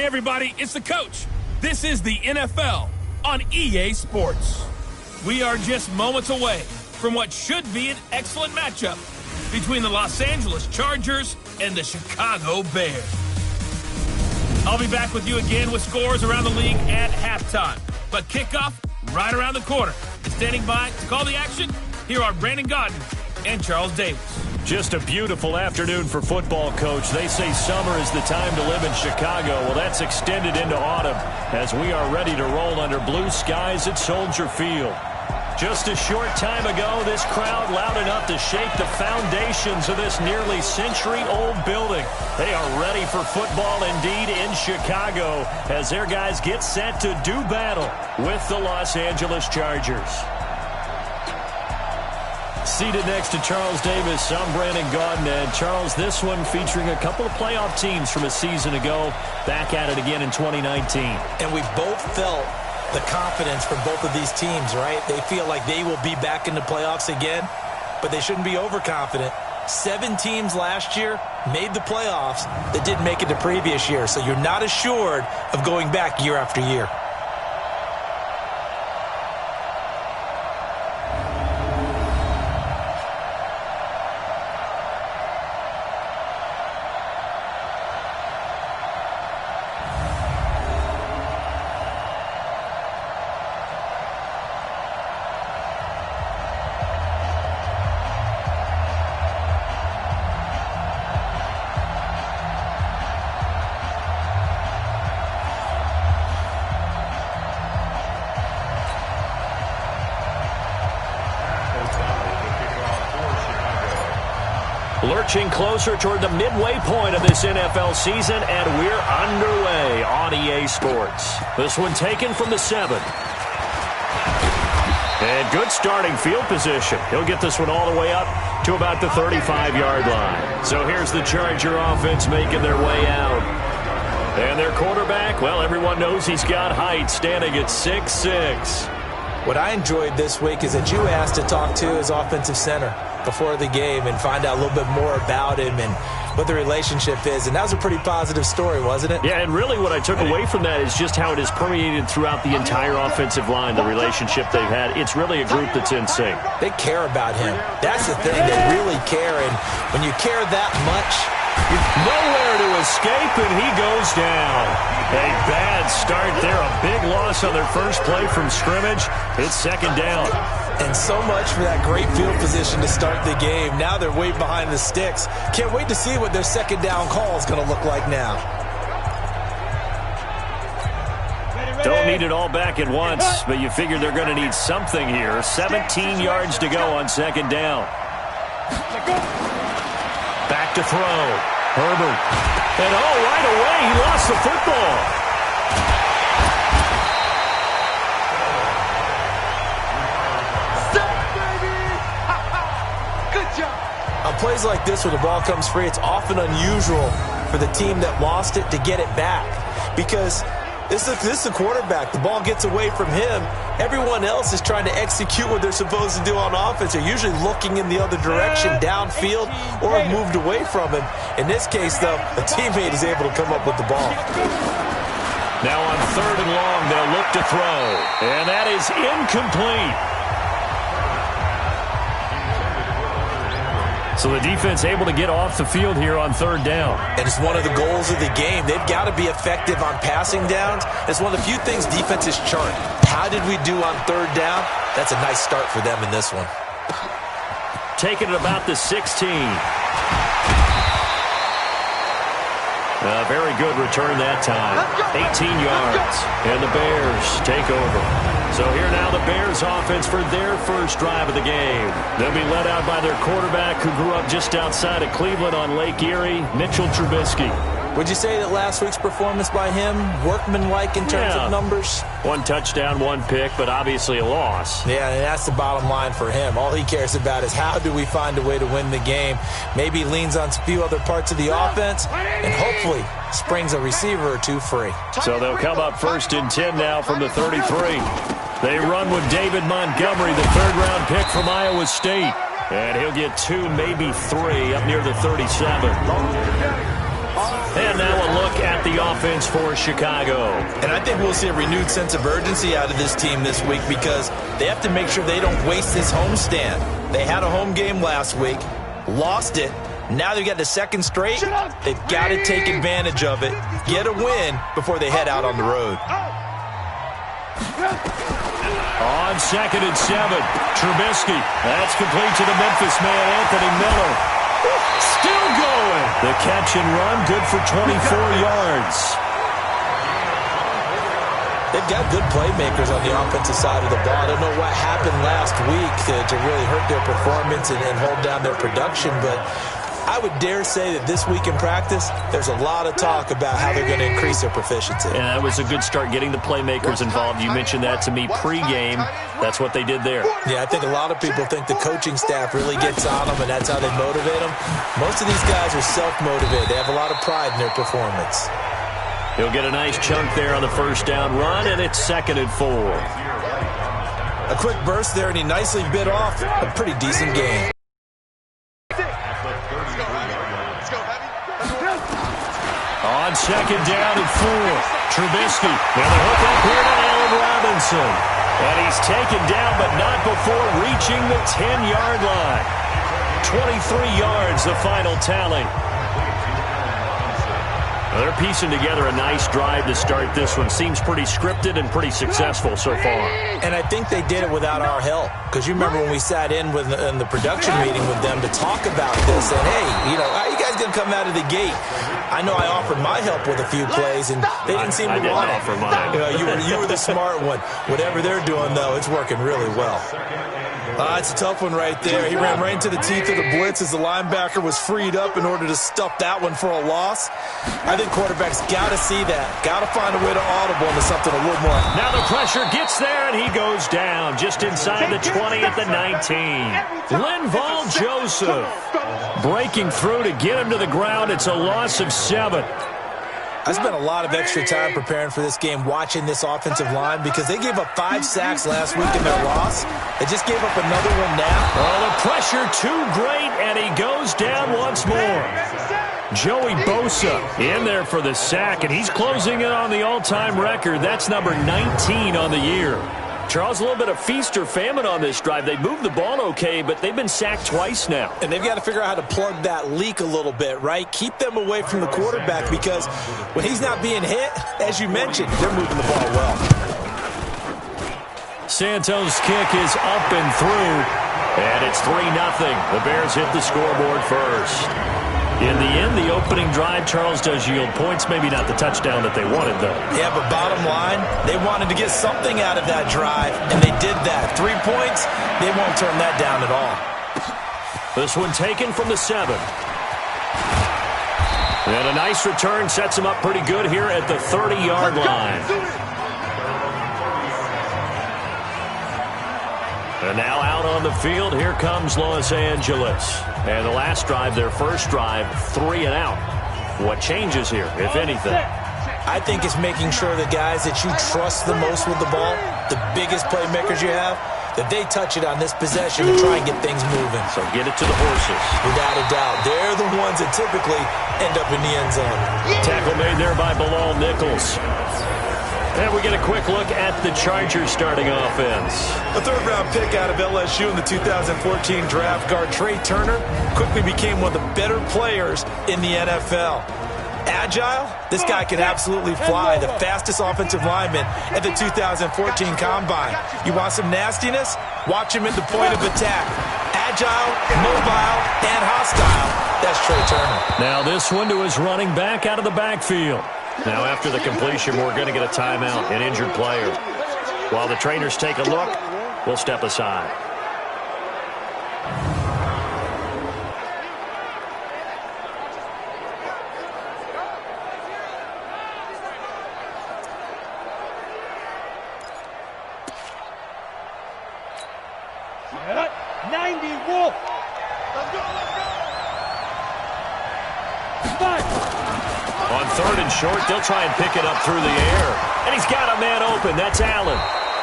Hey everybody, it's the coach. This is the NFL on EA Sports. We are just moments away from what should be an excellent matchup between the Los Angeles Chargers and the Chicago Bears. I'll be back with you again with scores around the league at halftime. But kickoff right around the corner. Standing by to call the action, here are Brandon Gaudin and Charles Davis. Just a beautiful afternoon for football, Coach. They say summer is the time to live in Chicago. Well, that's extended into autumn as we are ready to roll under blue skies at Soldier Field. Just a short time ago, this crowd loud enough to shake the foundations of this nearly century-old building. They are ready for football indeed in Chicago as their guys get set to do battle with the Los Angeles Chargers. Seated next to Charles Davis, I'm Brandon Gaudin. And Charles, this one featuring a couple of playoff teams from a season ago, back at it again in 2019. And we both felt the confidence from both of these teams, right? They feel like they will be back in the playoffs again, but they shouldn't be overconfident. 7 teams last year made the playoffs that didn't make it the previous year, so you're not assured of going back year after year. Lurching closer toward the midway point of this NFL season, and we're underway on EA Sports. This one taken from the 7. And good starting field position. He'll get this one all the way up to about the 35-yard line. So here's the Charger offense making their way out. And their quarterback, well, everyone knows he's got height, standing at 6'6". What I enjoyed this week is that you asked to talk to his offensive center before the game and find out a little bit more about him and what the relationship is. And that was a pretty positive story, wasn't it? Yeah, and really what I took away from that is just how it has permeated throughout the entire offensive line, the relationship they've had. It's really a group that's in sync. They care about him. That's the thing. They really care. And when you care that much, nowhere to escape, and he goes down. A bad start there. A big loss on their first play from scrimmage. It's second down. And so much for that great field position to start the game. Now they're way behind the sticks. Can't wait to see what their second down call is going to look like now. Don't need it all back at once, but you figure they're going to need something here. 17 yards to go on second down. Back to throw. Herbert. And right away, he lost the football. On plays like this where the ball comes free, it's often unusual for the team that lost it to get it back. Because this is the quarterback. The ball gets away from him. Everyone else is trying to execute what they're supposed to do on offense. They're usually looking in the other direction, downfield, or have moved away from him. In this case, though, a teammate is able to come up with the ball. Now on 3rd and long, they'll look to throw. And that is incomplete. So the defense able to get off the field here on 3rd down. And it's one of the goals of the game. They've got to be effective on passing downs. It's one of the few things defenses chart. How did we do on 3rd down? That's a nice start for them in this one. Taking it about the 16. A very good return that time. 18 yards. And the Bears take over. So here now the Bears offense for their first drive of the game. They'll be led out by their quarterback who grew up just outside of Cleveland on Lake Erie, Mitchell Trubisky. Would you say that last week's performance by him, workmanlike in terms of numbers? 1 touchdown, 1 pick, but obviously a loss. Yeah, and that's the bottom line for him. All he cares about is how do we find a way to win the game. Maybe leans on a few other parts of the offense, and hopefully springs a receiver or 2 free. So they'll come up 1st and 10 now from the 33. They run with David Montgomery, the 3rd-round pick from Iowa State. And he'll get 2, maybe 3, up near the 37. And now a look at the the offense for Chicago. And I think we'll see a renewed sense of urgency out of this team this week because they have to make sure they don't waste this homestand. They had a home game last week, lost it. Now they've got the second straight. They've got to take advantage of it, get a win before they head out on the road. On 2nd and 7, Trubisky. That's complete to the Memphis man, Anthony Miller. Still going. The catch and run, good for 24 yards. They've got good playmakers on the offensive side of the ball. I don't know what happened last week to really hurt their performance and hold down their production, but I would dare say that this week in practice, there's a lot of talk about how they're going to increase their proficiency. And that was a good start getting the playmakers involved. You mentioned that to me pregame. That's what they did there. Yeah, I think a lot of people think the coaching staff really gets on them, and that's how they motivate them. Most of these guys are self-motivated. They have a lot of pride in their performance. He'll get a nice chunk there on the first down run, and it's 2nd and 4. A quick burst there, and he nicely bit off a pretty decent game. On 2nd down and 4, Trubisky. Now the hook up here to Allen Robinson. And he's taken down, but not before reaching the 10-yard line. 23 yards, the final tally. They're piecing together a nice drive to start this one. Seems pretty scripted and pretty successful so far. And I think they did it without our help. Because you remember when we sat in the production meeting with them to talk about this. And, hey, how are you guys going to come out of the gate? I know I offered my help with a few plays, and they didn't seem to want it. I didn't offer mine. You were the smart one. Whatever they're doing, though, it's working really well. It's a tough one right there. He ran right into the teeth of the blitz as the linebacker was freed up in order to stuff that one for a loss. I think quarterbacks got to see that. Got to find a way to audible into something a little more. Now the pressure gets there, and he goes down just inside the 20 at the 19. Linval Joseph breaking through to get him to the ground. It's a loss of 7. I spent a lot of extra time preparing for this game watching this offensive line because they gave up 5 sacks last week in their loss. They just gave up another one now. Oh, the pressure too great, and he goes down once more. Joey Bosa in there for the sack, and he's closing in on the all-time record. That's number 19 on the year. Charles, a little bit of feast or famine on this drive. They moved the ball okay, but they've been sacked twice now. And they've got to figure out how to plug that leak a little bit, right? Keep them away from the quarterback because when he's not being hit, as you mentioned, they're moving the ball well. Santos' kick is up and through, and it's 3-0. The Bears hit the scoreboard first. In the end, the opening drive, Charles, does yield points. Maybe not the touchdown that they wanted, though. Yeah, but bottom line, they wanted to get something out of that drive, and they did that. 3 points, they won't turn that down at all. This one taken from the 7. And a nice return sets him up pretty good here at the 30-yard line. And now out on the field, here comes Los Angeles. And the last drive, their first drive, 3 and out. What changes here, if anything? I think it's making sure the guys that you trust the most with the ball, the biggest playmakers you have, that they touch it on this possession and try and get things moving. So get it to the horses. Without a doubt. They're the ones that typically end up in the end zone. Tackle made there by Bilal Nichols. And we get a quick look at the Chargers starting offense. A third-round pick out of LSU in the 2014 draft, guard Trey Turner quickly became one of the better players in the NFL. Agile, this guy can absolutely fly. The fastest offensive lineman at the 2014 Combine. You want some nastiness? Watch him at the point of attack. Agile, mobile, and hostile. That's Trey Turner. Now this one to his running back out of the backfield. Now after the completion, we're going to get a timeout, an injured player. While the trainers take a look, we'll step aside. On 3rd and short, they'll try and pick it up through the air. And he's got a man open. That's Allen.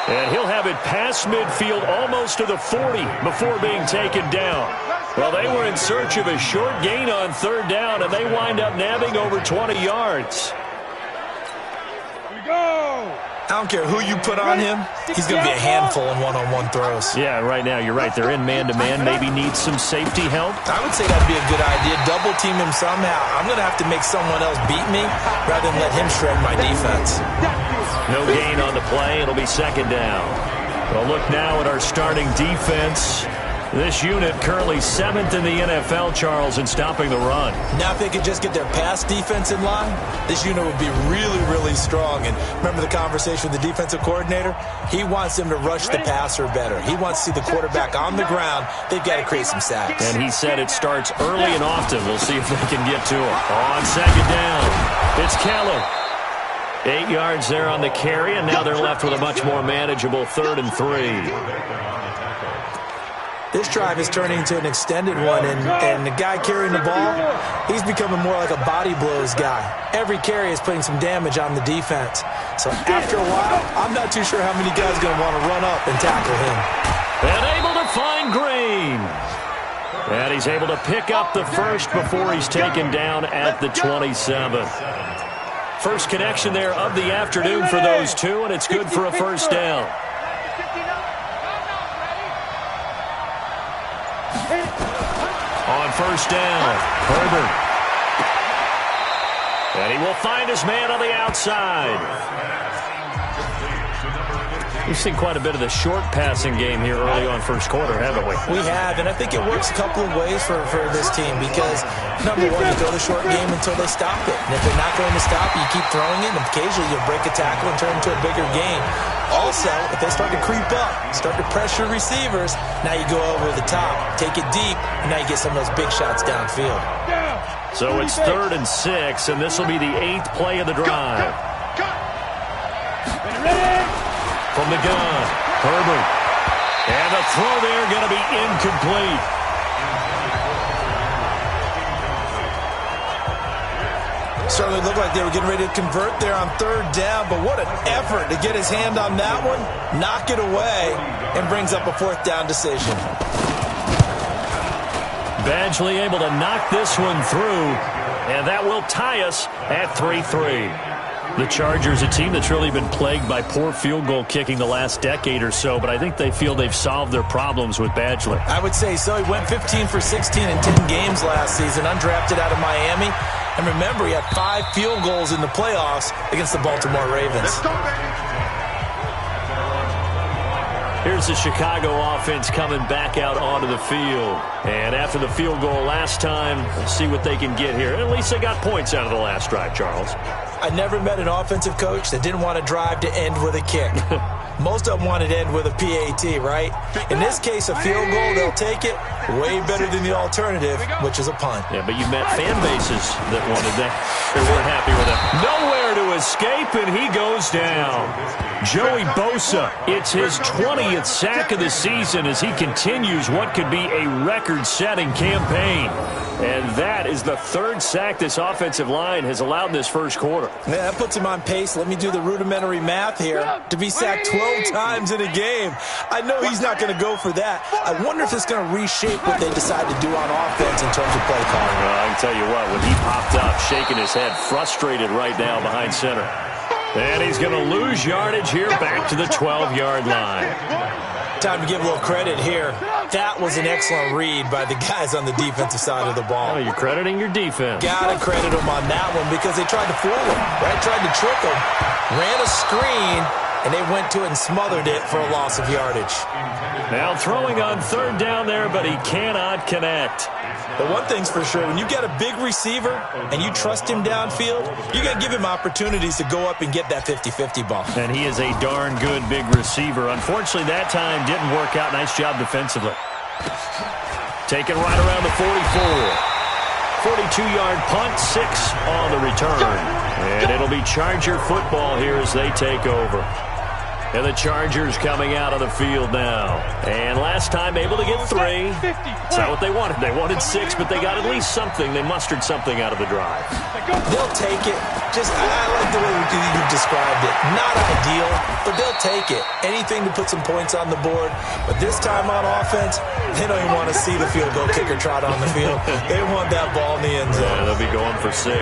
And he'll have it past midfield almost to the 40 before being taken down. Well, they were in search of a short gain on 3rd down, and they wind up nabbing over 20 yards. I don't care who you put on him, he's going to be a handful in one-on-one throws. Yeah, right now, you're right. They're in man-to-man, maybe needs some safety help. I would say that'd be a good idea. Double team him somehow. I'm going to have to make someone else beat me rather than let him shred my defense. No gain on the play. It'll be second down. We'll look now at our starting defense. This unit currently 7th in the NFL, Charles, in stopping the run. Now, if they could just get their pass defense in line, this unit would be really, really strong. And remember the conversation with the defensive coordinator? He wants them to rush the passer better. He wants to see the quarterback on the ground. They've got to create some sacks. And he said it starts early and often. We'll see if they can get to him. On second down, it's Keller. 8 yards there on the carry, and now they're left with a much more manageable 3rd and 3. This drive is turning into an extended one, and the guy carrying the ball, he's becoming more like a body blows guy. Every carry is putting some damage on the defense. So after a while, I'm not too sure how many guys are going to want to run up and tackle him. And able to find Green. And he's able to pick up the first before he's taken down at the 27. First connection there of the afternoon for those two, and it's good for a first down. On first down, Herbert. And he will find his man on the outside. We've seen quite a bit of the short passing game here early on first quarter, haven't we? We have, and I think it works a couple of ways for this team because, number one, you throw the short game until they stop it. And if they're not going to stop it, you keep throwing it, and occasionally you'll break a tackle and turn it into a bigger game. Also, if they start to creep up, start to pressure receivers, now you go over the top, take it deep, and now you get some of those big shots downfield. So it's 3rd and 6, and this will be the 8th play of the drive. From the gun, Herbert. And the throw there going to be incomplete. Certainly looked like they were getting ready to convert there on 3rd down, but what an effort to get his hand on that one, knock it away, and brings up a 4th down decision. Badgley able to knock this one through, and that will tie us at 3-3. The Chargers, a team that's really been plagued by poor field goal kicking the last decade or so, but I think they feel they've solved their problems with Badgley. I would say so. He went 15 for 16 in 10 games last season, undrafted out of Miami. And remember, he had 5 field goals in the playoffs against the Baltimore Ravens. Here's the Chicago offense coming back out onto the field. And after the field goal last time, we'll see what they can get here. At least they got points out of the last drive, Charles. I never met an offensive coach that didn't want to drive to end with a kick. Most of them wanted to end with a PAT, right? In this case, a field goal, they'll take it. Way better than the alternative, which is a punt. Yeah, but you met fan bases that wanted that. They weren't happy with it. Nowhere to escape, and he goes down. Joey Bosa, it's his 20th sack of the season as he continues what could be a record-setting campaign. And that is the 3rd sack this offensive line has allowed in this first quarter. Yeah, that puts him on pace. Let me do the rudimentary math here. To be sacked 12 times in a game. I know he's not going to go for that. I wonder if it's going to reshape what they decide to do on offense in terms of play calling. Well, I can tell you what, when he popped up, shaking his head, frustrated right now behind center. And he's going to lose yardage here back to the 12-yard line. Time to give a little credit here. That was an excellent read by the guys on the defensive side of the ball. Oh, you're crediting your defense. Gotta credit them on that one because they tried to fool him, right? Tried to trick him, ran a screen, and they went to it and smothered it for a loss of yardage. Now throwing on 3rd down there, but he cannot connect. But one thing's for sure, when you got a big receiver and you trust him downfield, you got to give him opportunities to go up and get that 50-50 ball. And he is a darn good big receiver. Unfortunately, that time didn't work out. Nice job defensively. Taken right around the 44. 42-yard punt, 6 on the return. And it'll be Charger football here as they take over. And the Chargers coming out of the field now. And last time able to get 3. It's not what they wanted. They wanted 6, but they got at least something. They mustered something out of the drive. They'll take it. I like the way you described it. Not ideal, but they'll take it. Anything to put some points on the board. But this time on offense, they don't even want to see the field goal kicker trot on the field. They want that ball in the end zone. Yeah, they'll be going for 6.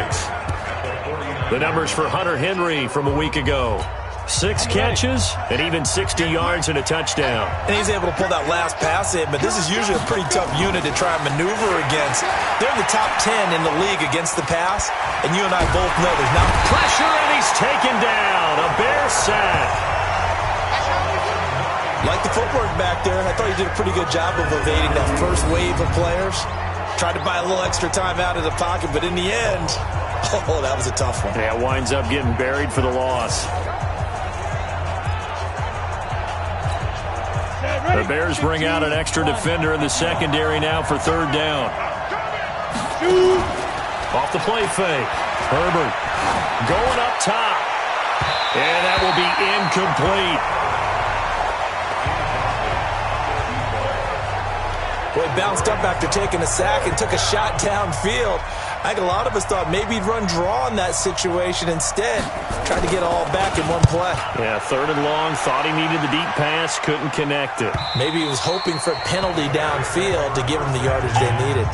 The numbers for Hunter Henry from a week ago. 6 catches and even 60 yards and a touchdown. And he's able to pull that last pass in, but this is usually a pretty tough unit to try and maneuver against. They're in the top 10 in the league against the pass, and you and I both know there's not pressure, and he's taken down. A Bear sack. Like the footwork back there, I thought he did a pretty good job of evading that first wave of players. Tried to buy a little extra time out of the pocket, but in the end, oh, that was a tough one. Yeah, winds up getting buried for the loss. The Bears bring out an extra defender in the secondary now for 3rd down. Off the play fake. Herbert going up top. And that will be incomplete. Well, he bounced up after taking a sack and took a shot downfield. I think a lot of us thought maybe he'd run draw in that situation instead. Tried to get it all back in one play. Yeah, 3rd and long. Thought he needed the deep pass. Couldn't connect it. Maybe he was hoping for a penalty downfield to give him the yardage they needed.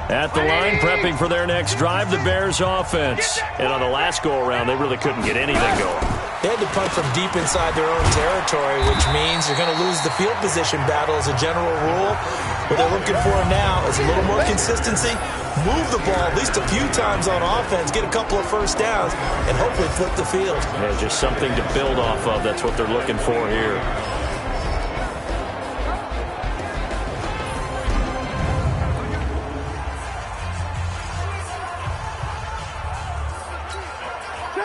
At the line, prepping for their next drive, the Bears offense. And on the last go-around, they really couldn't get anything going. They had to punt from deep inside their own territory, which means you're going to lose the field position battle as a general rule. What they're looking for now is a little more consistency, move the ball at least a few times on offense, get a couple of first downs, and hopefully flip the field. Yeah, just something to build off of. That's what they're looking for here.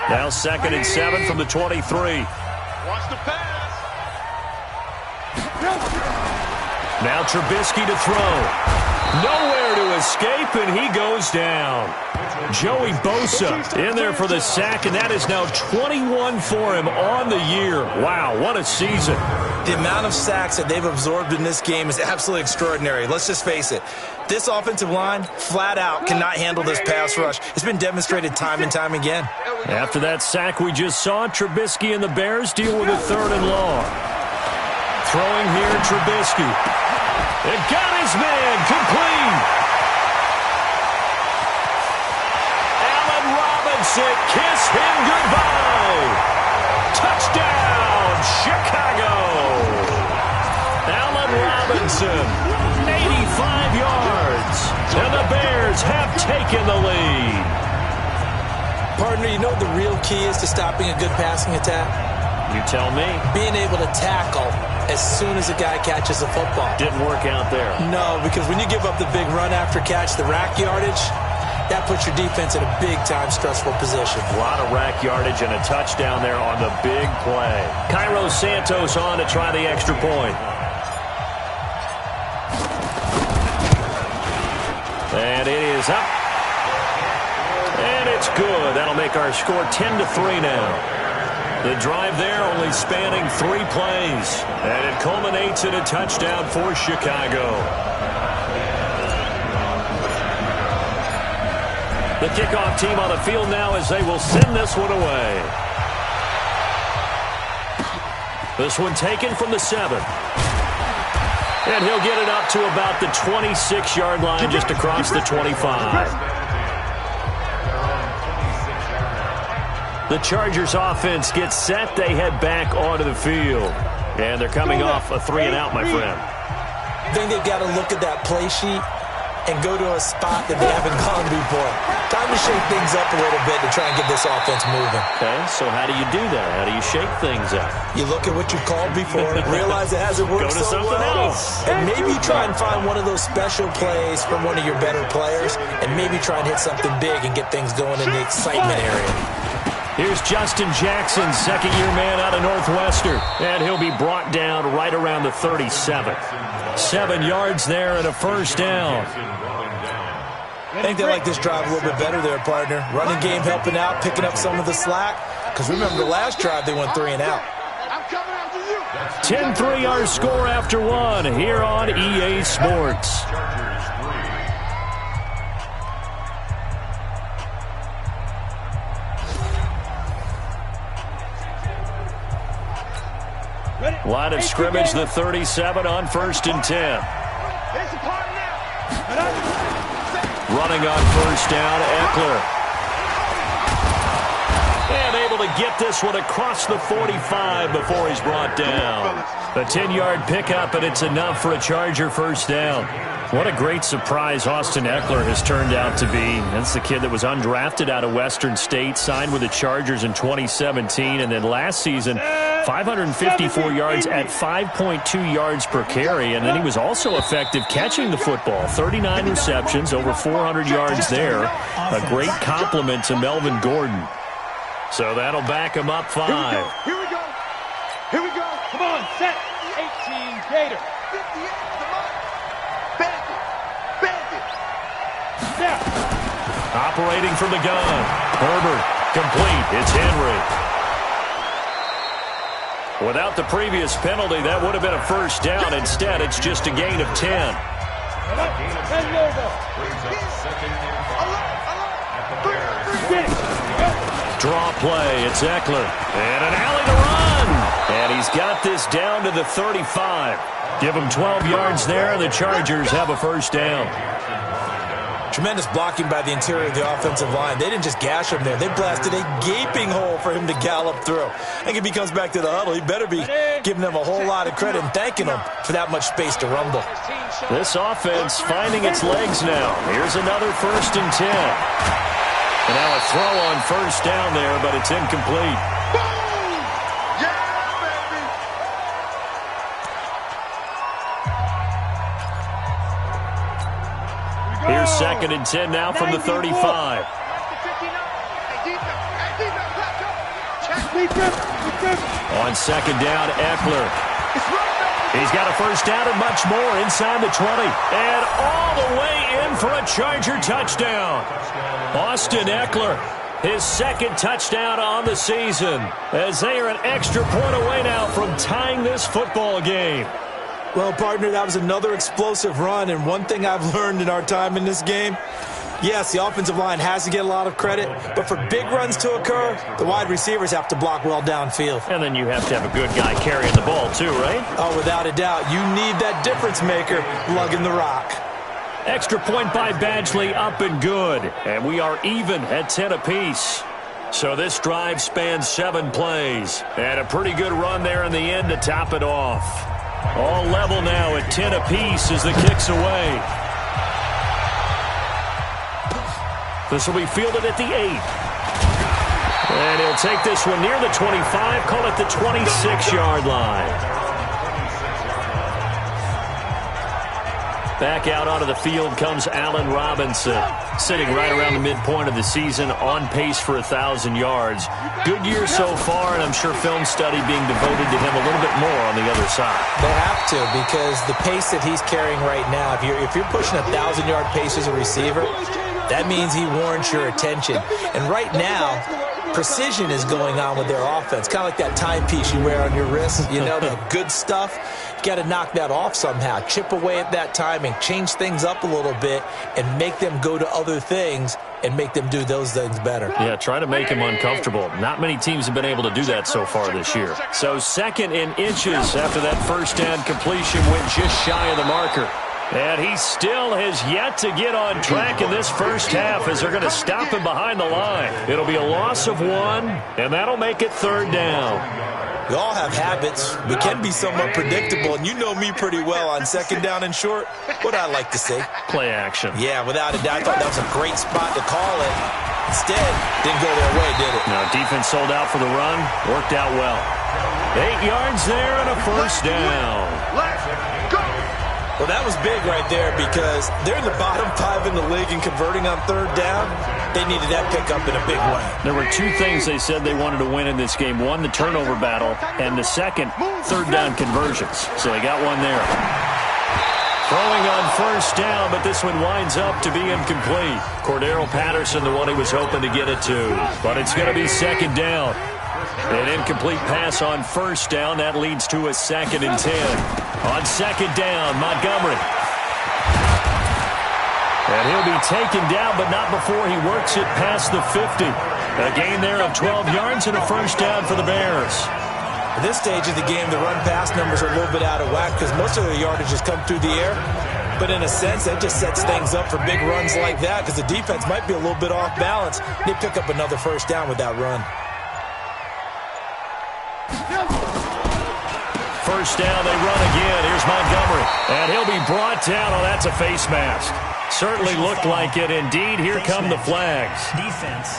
Now 2nd and 7 from the 23. Watch the pass. Now Trubisky to throw. Nowhere to escape, and he goes down. Joey Bosa in there for the sack, and that is now 21 for him on the year. Wow, what a season. The amount of sacks that they've absorbed in this game is absolutely extraordinary. Let's just face it. This offensive line, flat out, cannot handle this pass rush. It's been demonstrated time and time again. After that sack we just saw, Trubisky and the Bears deal with a 3rd and long. Throwing here, Trubisky. It got his man complete. Allen Robinson, kiss him goodbye. Touchdown, Chicago. Allen Robinson, 85 yards. And the Bears have taken the lead. Partner, you know what the real key is to stopping a good passing attack? You tell me. Being able to tackle as soon as a guy catches a football. Didn't work out there. No, because when you give up the big run after catch, the rack yardage, that puts your defense in a big-time stressful position. A lot of rack yardage and a touchdown there on the big play. Cairo Santos on to try the extra point. And it is up. And it's good. That'll make our score 10-3 now. The drive there only spanning 3 plays. And it culminates in a touchdown for Chicago. The kickoff team on the field now as they will send this one away. This one taken from the 7. And he'll get it up to about the 26-yard line just across the 25. The Chargers offense gets set. They head back onto the field. And they're coming off a 3-and-out, my friend. I think they've got to look at that play sheet and go to a spot that they haven't gone before. Time to shake things up a little bit to try and get this offense moving. Okay, so how do you do that? How do you shake things up? You look at what you called before, realize it hasn't worked so well, else. and maybe try and find one of those special plays from one of your better players, and maybe try and hit something big and get things going in the excitement area. Here's Justin Jackson, second-year man out of Northwestern. And he'll be brought down right around the 37. 7 yards there and a first down. I think they like this drive a little bit better there, partner. Running game helping out, picking up some of the slack. Because remember, the last drive they went 3-and-out. 10-3 our score after 1 here on EA Sports. Line of scrimmage, the 37 on 1st and 10. It's a party now. Running on first down, Eckler. And able to get this one across the 45 before he's brought down. A 10-yard pickup, and it's enough for a Charger first down. What a great surprise Austin Eckler has turned out to be. That's the kid that was undrafted out of Western State, signed with the Chargers in 2017, and then last season, 554 yards at 5.2 yards per carry, and then he was also effective catching the football. 39 receptions, over 400 yards there. A great compliment to Melvin Gordon. So that'll back him up 5. Here we go. Here we go. Come on, set. 18 Gator. 58, come on. Bandit. Bandit. Now. Operating from the gun. Herbert, complete. It's Henry. Without the previous penalty, that would have been a first down. Instead, it's just a gain of 10. Draw play. It's Eckler. And an alley to run. And he's got this down to the 35. Give him 12 yards there, and the Chargers have a first down. Tremendous blocking by the interior of the offensive line. They didn't just gash him there. They blasted a gaping hole for him to gallop through. I think if he comes back to the huddle, he better be giving them a whole lot of credit and thanking them for that much space to rumble. This offense finding its legs now. Here's another 1st and 10. And now a throw on first down there, but it's incomplete. Here's 2nd and 10 now from the 35. On 2nd down, Eckler. He's got a first down and much more inside the 20. And all the way in for a Charger touchdown. Austin Eckler, his 2nd touchdown on the season, as they are an extra point away now from tying this football game. Well, partner, that was another explosive run, and one thing I've learned in our time in this game, yes, the offensive line has to get a lot of credit, but for big runs to occur, the wide receivers have to block well downfield. And then you have to have a good guy carrying the ball too, right? Oh, without a doubt. You need that difference maker lugging the rock. Extra point by Badgley, up and good. And we are even at 10 apiece. So this drive spans 7 plays. And a pretty good run there in the end to top it off. All level now at 10 apiece as the kick's away. This will be fielded at the 8. And he'll take this one near the 25, call it the 26-yard line. Back out onto the field comes Allen Robinson, sitting right around the midpoint of the season, on pace for 1,000 yards. Good year so far, and I'm sure film study being devoted to him a little bit more on the other side. They have to, because the pace that he's carrying right now, if you're pushing a 1,000-yard pace as a receiver, that means he warrants your attention. And right now, precision is going on with their offense, kind of like that timepiece you wear on your wrist, you know, the good stuff. You got to knock that off somehow, chip away at that timing, change things up a little bit, and make them go to other things and make them do those things better. Yeah, try to make him uncomfortable. Not many teams have been able to do that so far this year. So 2nd in inches after that first down completion went just shy of the marker. And he still has yet to get on track in this first half as they're going to stop him behind the line. It'll be a loss of 1, and that'll make it 3rd down. We all have habits. We can be somewhat predictable, and you know me pretty well on 2nd down and short. What I like to say. Play action. Yeah, without a doubt. I thought that was a great spot to call it. Instead, didn't go their way, did it? Now, defense sold out for the run. Worked out well. 8 yards there and a first down. Let's go. Well, that was big right there because they're in the bottom 5 in the league and converting on 3rd down. They needed that pickup in a big way. There were 2 things they said they wanted to win in this game. One, the turnover battle, and the second, 3rd down conversions. So they got one there. Throwing on first down, but this one winds up to be incomplete. Cordero Patterson, the one he was hoping to get it to. But it's going to be 2nd down. An incomplete pass on first down. That leads to a 2nd and 10. On 2nd down, Montgomery. And he'll be taken down, but not before he works it past the 50. A gain there of 12 yards and a first down for the Bears. At this stage of the game, the run-pass numbers are a little bit out of whack because most of the yardage has come through the air. But in a sense, that just sets things up for big runs like that because the defense might be a little bit off balance. They pick up another first down with that run. First down, they run again. Here's Montgomery. And he'll be brought down. Oh, that's a face mask. Certainly looked like it. Indeed, here come the flags. Defense.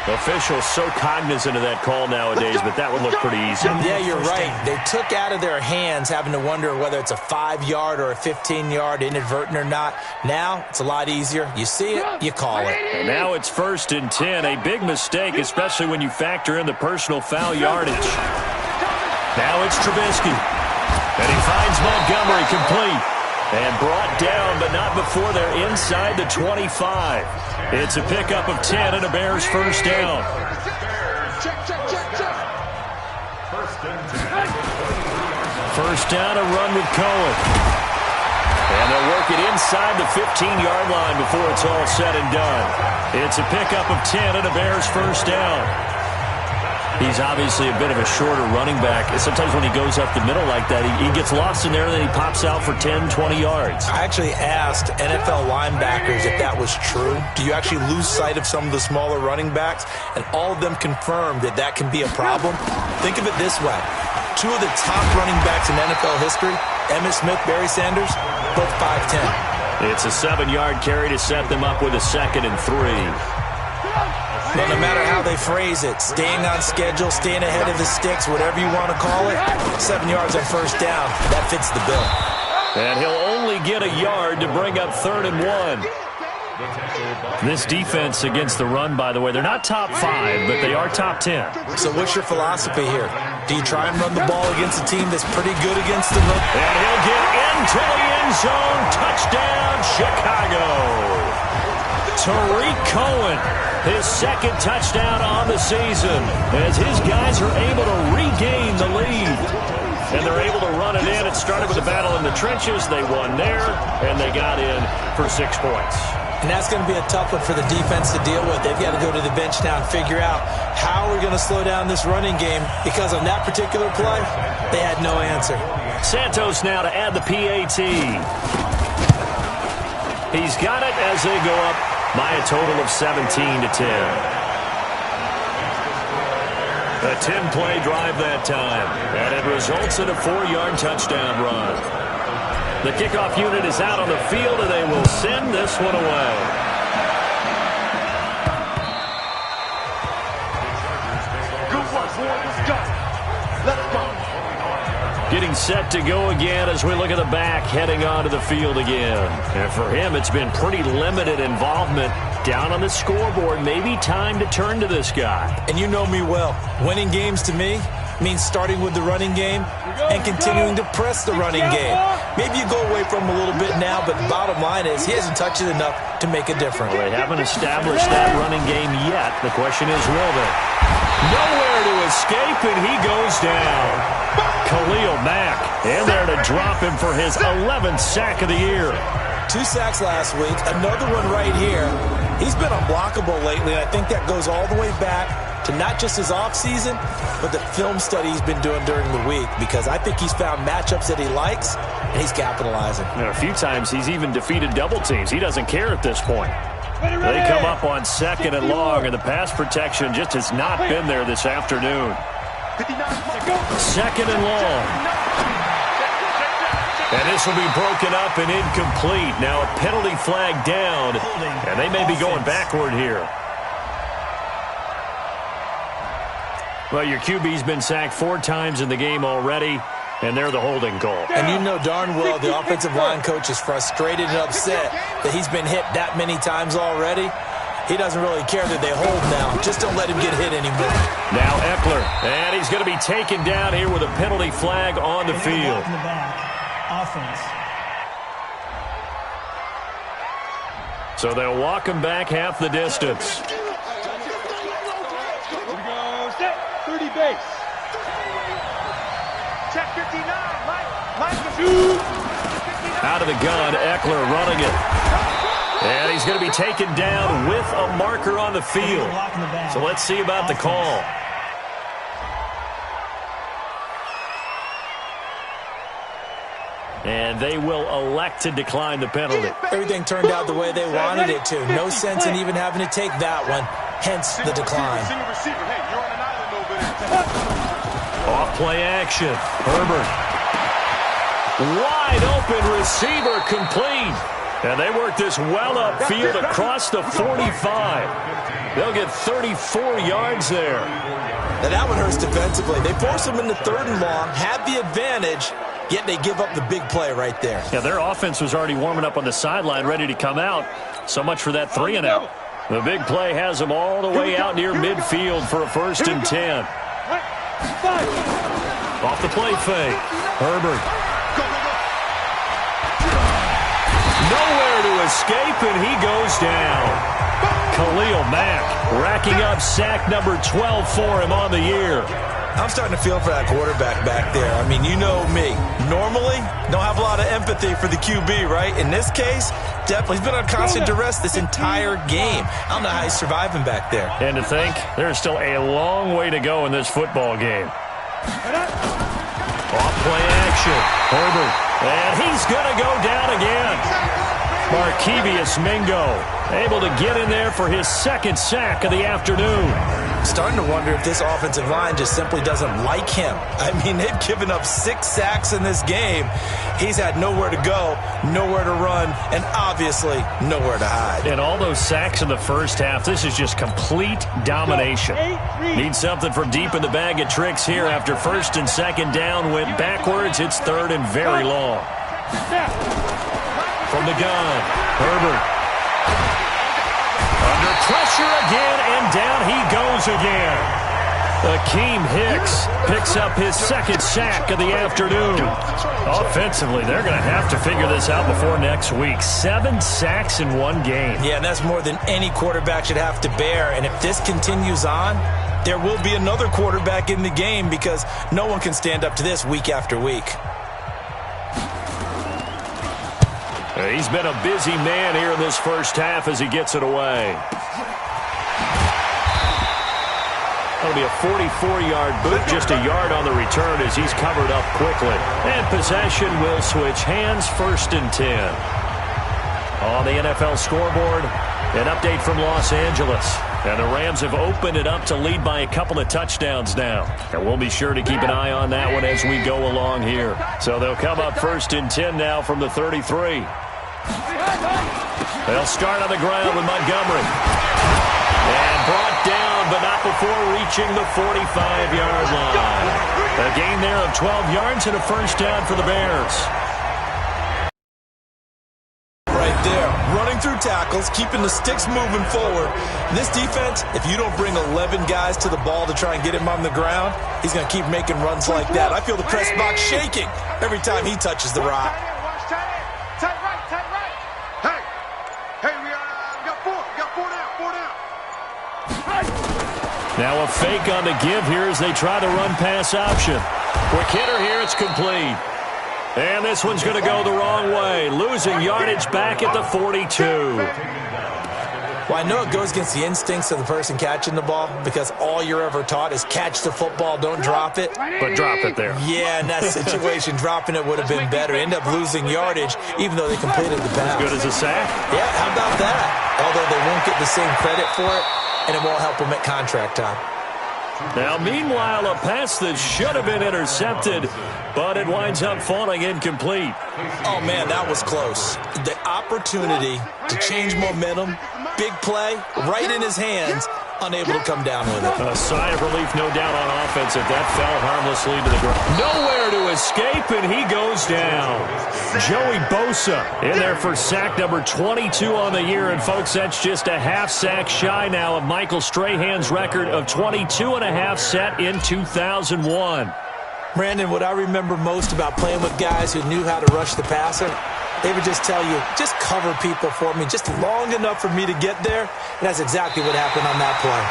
Officials so cognizant of that call nowadays, but that would look pretty easy. Yeah, you're right. They took out of their hands having to wonder whether it's a 5-yard or a 15-yard, inadvertent or not. Now, it's a lot easier. You see it, you call it. And now it's 1st and 10. A big mistake, especially when you factor in the personal foul yardage. Now it's Trubisky. And he finds Montgomery complete. And brought down, but not before they're inside the 25. It's a pickup of 10 and a Bears first down. First down, a run with Cohen. And they'll work it inside the 15-yard line before it's all said and done. It's a pickup of 10 and a Bears first down. He's obviously a bit of a shorter running back. Sometimes when he goes up the middle like that, he gets lost in there, and then he pops out for 10, 20 yards. I actually asked NFL linebackers if that was true. Do you actually lose sight of some of the smaller running backs? And all of them confirmed that that can be a problem. Think of it this way. 2 of the top running backs in NFL history, Emmitt Smith, Barry Sanders, both 5'10". It's a 7-yard carry to set them up with a 2nd and 3. But no matter how they phrase it, staying on schedule, staying ahead of the sticks, whatever you want to call it, 7 yards on first down, that fits the bill. And he'll only get a yard to bring up 3rd and 1. This defense against the run, by the way, they're not top 5, but they are top 10. So what's your philosophy here? Do you try and run the ball against a team that's pretty good against the run? And he'll get into the end zone. Touchdown, Chicago. Tariq Cohen, his 2nd touchdown on the season, as his guys are able to regain the lead. And they're able to run it in. It started with a battle in the trenches. They won there, and they got in for 6 points. And that's going to be a tough one for the defense to deal with. They've got to go to the bench now and figure out how we're going to slow down this running game, because on that particular play, they had no answer. Santos now to add the PAT. He's got it as they go up by a total of 17 to 10. A 10-play drive that time, and it results in a 4-yard touchdown run. The kickoff unit is out on the field, and they will send this one away. Good work, boy. Let's go. Let's go. Getting set to go again as we look at the back, heading onto the field again. And for him, it's been pretty limited involvement down on the scoreboard. Maybe time to turn to this guy. And you know me well. Winning games to me means starting with the running game and continuing to press the running game. Maybe you go away from him a little bit now, but the bottom line is he hasn't touched it enough to make a difference. Well, they haven't established that running game yet. The question is, will they? Nowhere to escape, and he goes down. Khalil Mack in there to drop him for his 11th sack of the year. 2 sacks last week, another one right here. He's been unblockable lately, and I think that goes all the way back to not just his offseason, but the film study he's been doing during the week, because I think he's found matchups that he likes, and he's capitalizing. And a few times he's even defeated double teams. He doesn't care at this point. They come up on 2nd and long, and the pass protection just has not been there this afternoon. 2nd and long. And this will be broken up and incomplete. Now a penalty flag down, and they may be going backward here. Well, your QB's been sacked 4 times in the game already, and they're the holding call. And you know darn well the offensive line coach is frustrated and upset that he's been hit that many times already. He doesn't really care that they hold now. Just don't let him get hit anymore. Now Eckler, and he's going to be taken down here with a penalty flag on the field. Offense. So they'll walk him back half the distance. Here we go. Set. 30 base. Check 59. Mike. Out of the gun, Eckler running it. And he's going to be taken down with a marker on the field. So let's see about the call. And they will elect to decline the penalty. Everything turned out the way they wanted it to. No sense in even having to take that one, hence the decline. Off play action. Herbert. Wide open receiver complete. And they work this well upfield across the 45. They'll get 34 yards there. Now that one hurts defensively. They force them into 3rd and long, have the advantage, yet they give up the big play right there. Yeah, their offense was already warming up on the sideline, ready to come out. So much for that 3 and out. The big play has them all the way out near midfield for a 1st and 10. Off the play fake. Herbert. Nowhere to escape, and he goes down. Khalil Mack racking up sack number 12 for him on the year. I'm starting to feel for that quarterback back there. I mean, you know me. Normally, don't have a lot of empathy for the QB, right? In this case, definitely. He's been on constant duress this entire game. I don't know how he's surviving back there. And to think, there's still a long way to go in this football game. Off play action. Herbert. And he's going to go down again. Markevious Mingo able to get in there for his 2nd sack of the afternoon. Starting to wonder if this offensive line just simply doesn't like him. I mean, they've given up 6 sacks in this game. He's had nowhere to go, nowhere to run, and obviously nowhere to hide. And all those sacks in the first half, this is just complete domination. Need something from deep in the bag of tricks here after 1st and 2nd down. Went backwards. It's 3rd and very long. From the gun, Herbert. Under pressure again, and down he goes again. Akeem Hicks picks up his 2nd sack of the afternoon. Offensively, they're going to have to figure this out before next week. 7 sacks in one game. Yeah, and that's more than any quarterback should have to bear. And if this continues on, there will be another quarterback in the game because no one can stand up to this week after week. He's been a busy man here in this first half as he gets it away. That'll be a 44-yard boot, just a yard on the return as he's covered up quickly. And possession will switch hands, 1st and 10. On the NFL scoreboard, an update from Los Angeles. And the Rams have opened it up to lead by a couple of touchdowns now. And we'll be sure to keep an eye on that one as we go along here. So they'll come up 1st and 10 now from the 33. They'll start on the ground with Montgomery. And brought down, but not before reaching the 45-yard line. A gain there of 12 yards and a 1st down for the Bears. Right there, running through tackles, keeping the sticks moving forward. This defense, if you don't bring 11 guys to the ball to try and get him on the ground, he's going to keep making runs like that. I feel the press box shaking every time he touches the rock. Now a fake on the give here as they try the run-pass option. Quick hitter here, it's complete. And this one's going to go the wrong way, losing yardage back at the 42. Well, I know it goes against the instincts of the person catching the ball because all you're ever taught is catch the football, don't drop it. But drop it there. Yeah, in that situation, dropping it would have been better. End up losing yardage even though they completed the pass. As good as a sack? Yeah, how about that? Although they won't get the same credit for it, and it won't help them at contract time. Now, meanwhile, a pass that should have been intercepted, but it winds up falling incomplete. Oh, man, that was close. The opportunity to change momentum, big play, right in his hands, unable to come down with it. A sigh of relief, no doubt, on offense if that fell harmlessly to the ground. Nowhere to escape, and he goes down. Joey Bosa in there for sack number 22 on the year. And, folks, that's just a half sack shy now of Michael Strahan's record of 22.5 set in 2001. Brandon, what I remember most about playing with guys who knew how to rush the passer, they would just tell you, just cover people for me, just long enough for me to get there. And that's exactly what happened on that play.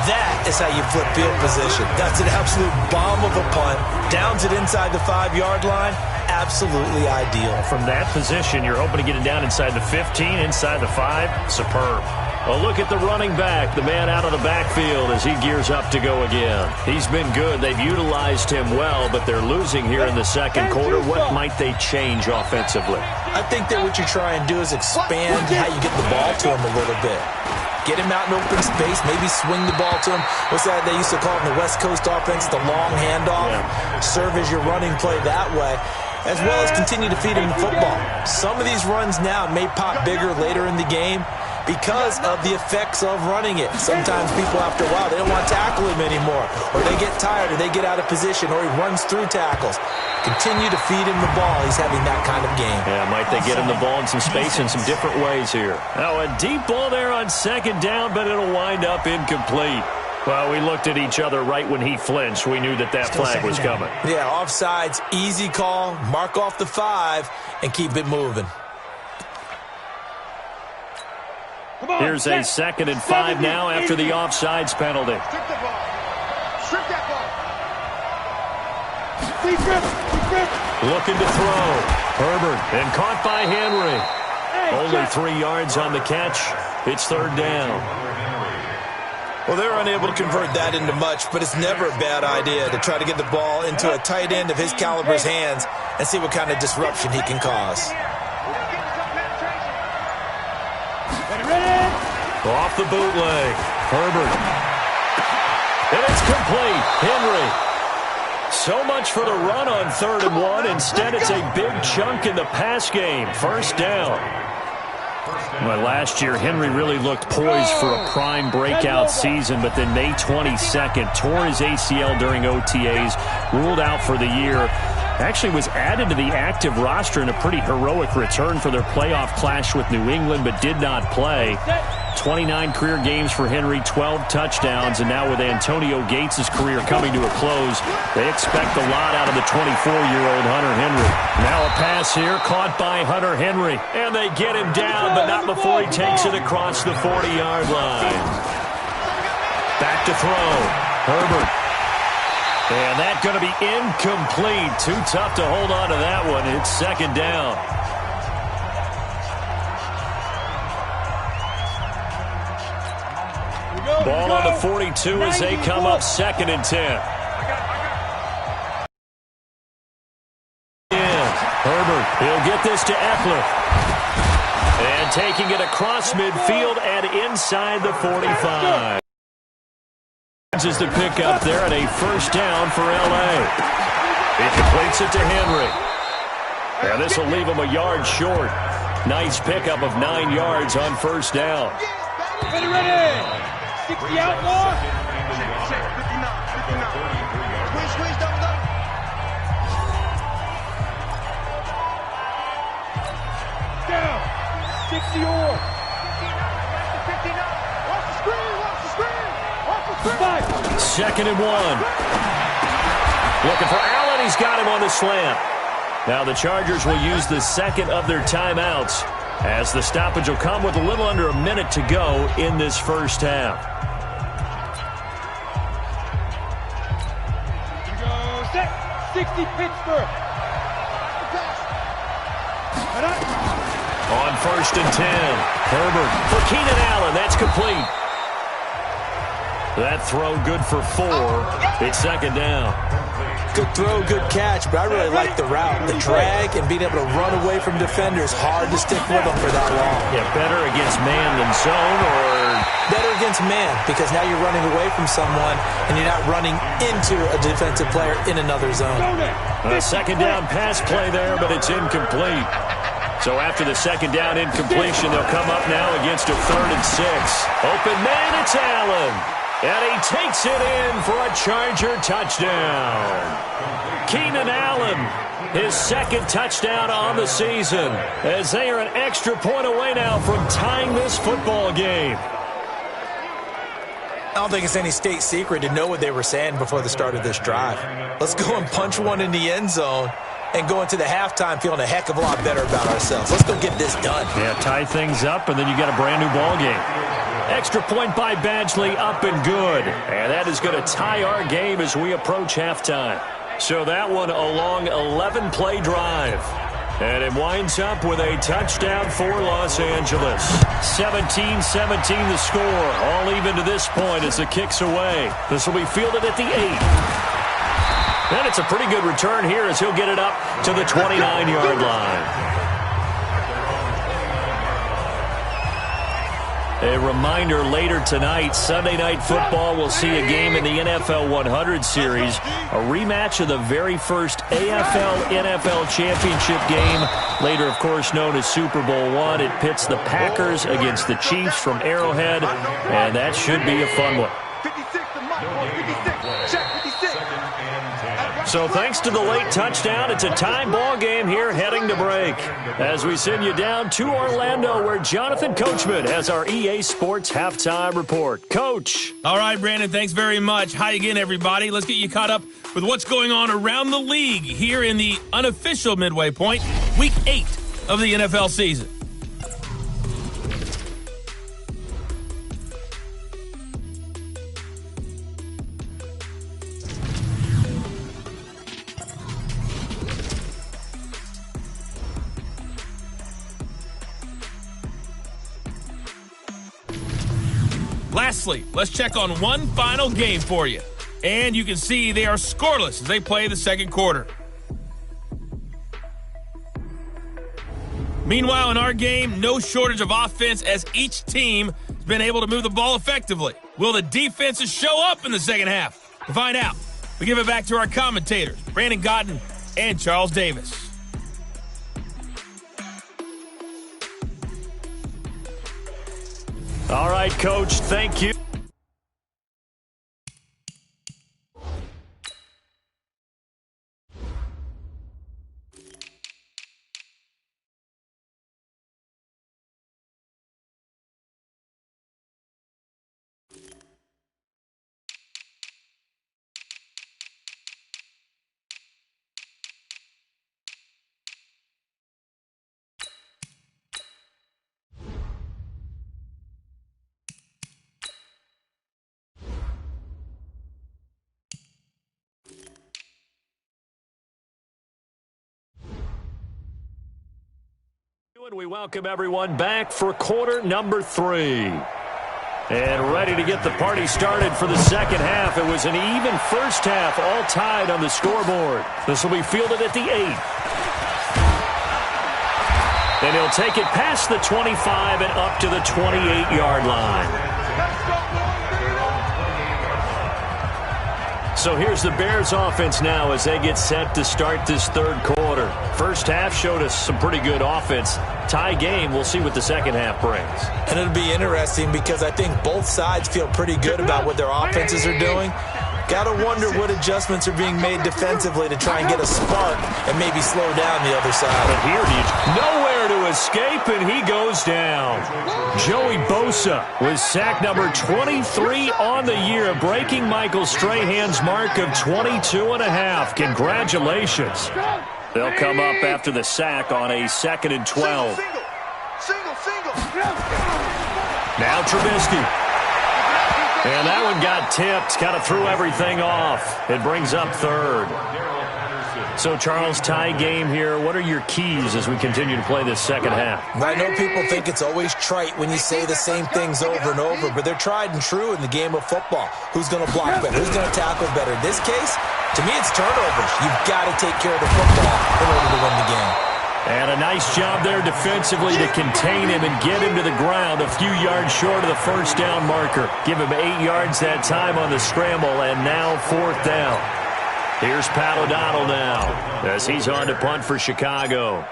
That is how you flip field position. That's an absolute bomb of a punt. Downs it inside the 5-yard line. Absolutely ideal. From that position, you're hoping to get it down inside the 15, inside the 5. Superb. A look at the running back, the man out of the backfield as he gears up to go again. He's been good. They've utilized him well, but they're losing here in the second quarter. What might they change offensively? I think that what you try and do is expand how you get the ball to him a little bit. Get him out in open space, maybe swing the ball to him. What's that they used to call in the West Coast offense, the long handoff? Yeah. Serve as your running play that way, as well as continue to feed him the football. Some of these runs now may pop bigger later in the game because of the effects of running it. Sometimes people, after a while, they don't want to tackle him anymore, or they get tired, or they get out of position, or he runs through tackles. Continue to feed him the ball. He's having that kind of game. Yeah, might they get him the ball in some space in some different ways here. Now, a deep ball there on second down, but it'll wind up incomplete. Well, we looked at each other right when he flinched. We knew that flag was coming. Yeah, offsides, easy call. Mark off the 5 and keep it moving. Here's a 2nd and 5 now after the offsides penalty. Strip the ball. Strip that ball. Looking to throw. Herbert, and caught by Henry. Only 3 yards on the catch. It's 3rd down. Well, they're unable to convert that into much, but it's never a bad idea to try to get the ball into a tight end of his caliber's hands and see what kind of disruption he can cause. Off the bootleg. Herbert. And it's complete. Henry. So much for the run on 3rd and 1. Instead, it's a big chunk in the pass game. 1st down. Well, last year, Henry really looked poised for a prime breakout season, but then May 22nd, tore his ACL during OTAs, ruled out for the year. Actually was added to the active roster in a pretty heroic return for their playoff clash with New England, but did not play. 29 career games for Henry, 12 touchdowns, and now with Antonio Gates' career coming to a close, they expect a lot out of the 24-year-old Hunter Henry. Now a pass here, caught by Hunter Henry, and they get him down, but not before he takes it across the 40-yard line. Back to throw. Herbert. And that's going to be incomplete. Too tough to hold on to that one. It's 2nd down. Ball on the 42 as they come up 2nd and 10. Herbert, he'll get this to Eckler. And taking it across midfield and inside the 45. Is the pickup there at a 1st down for L.A. He completes it to Henry. And this will leave him a yard short. Nice pickup of 9 yards on 1st down. Ready, ready. 60 out more. Squeeze, double up. Down. 60 or. 59. Watch the screen. Watch the screen. 2nd and 1. Looking for Allen. He's got him on the slant. Now the Chargers will use the 2nd of their timeouts as the stoppage will come with a little under a minute to go in this 1st half. 60 Pittsburgh. On 1st and 10. Herbert for Keenan Allen. That's complete. That throw good for 4. It's 2nd down. Good throw, good catch, but I really like the route. The drag and being able to run away from defenders, hard to stick with them for that long. Yeah, better against man than zone, or better against man, because now you're running away from someone and you're not running into a defensive player in another zone. A 2nd down pass play there, but it's incomplete. So after the 2nd down incompletion, they'll come up now against a 3rd and 6. Open man, it's Allen. And he takes it in for a Charger touchdown. Keenan Allen, his 2nd touchdown on the season, as they are an extra point away now from tying this football game. I don't think it's any state secret to know what they were saying before the start of this drive. Let's go and punch one in the end zone and go into the halftime feeling a heck of a lot better about ourselves. Let's go get this done. Yeah, tie things up, and then you get a brand new ball game. Extra point by Badgley, up and good. And that is going to tie our game as we approach halftime. So that one a long 11-play drive. And it winds up with a touchdown for Los Angeles. 17-17 the score. All even to this point as the kick's away. This will be fielded at the 8. And it's a pretty good return here as he'll get it up to the 29-yard line. A reminder, later tonight, Sunday Night Football will see a game in the NFL 100 series, a rematch of the very first AFL-NFL championship game, later, of course, known as Super Bowl I. It pits the Packers against the Chiefs from Arrowhead, and that should be a fun one. 56 to Mike, 56, check 56. So thanks to the late touchdown, it's a tie ball game here heading to break. As we send you down to Orlando, where Jonathan Coachman has our EA Sports halftime report. Coach. All right, Brandon, thanks very much. Hi again, everybody. Let's get you caught up with what's going on around the league here in the unofficial midway point, Week 8 of the NFL season. Lastly, let's check on one final game for you. And you can see they are scoreless as they play the second quarter. Meanwhile, in our game, no shortage of offense as each team has been able to move the ball effectively. Will the defenses show up in the second half? To find out, we give it back to our commentators, Brandon Godden and Charles Davis. All right, Coach, thank you. We welcome everyone back for quarter number 3. And ready to get the party started for the second half. It was an even first half, all tied on the scoreboard. This will be fielded at the 8. And he'll take it past the 25 and up to the 28-yard line. So here's the Bears offense now as they get set to start this third quarter. First half showed us some pretty good offense. Tie game, we'll see what the second half brings. And it'll be interesting because I think both sides feel pretty good about what their offenses are doing. Got to wonder what adjustments are being made defensively to try and get a spark and maybe slow down the other side. But here, nowhere to escape, and he goes down. Joey Bosa with sack number 23 on the year, breaking Michael Strahan's mark of 22.5. Congratulations. They'll come up after the sack on a 2nd and 12. Single. Now Trubisky. And that one got tipped, kind of threw everything off. It brings up third. So, Charles, tie game here. What are your keys as we continue to play this second half? I know people think it's always trite when you say the same things over and over, but they're tried and true in the game of football. Who's going to block better? Who's going to tackle better? In this case, to me, it's turnovers. You've got to take care of the football in order to win the game. And a nice job there defensively to contain him and get him to the ground a few yards short of the first down marker. Give him 8 yards that time on the scramble, and now 4th down. Here's Pat O'Donnell now as he's on to punt for Chicago.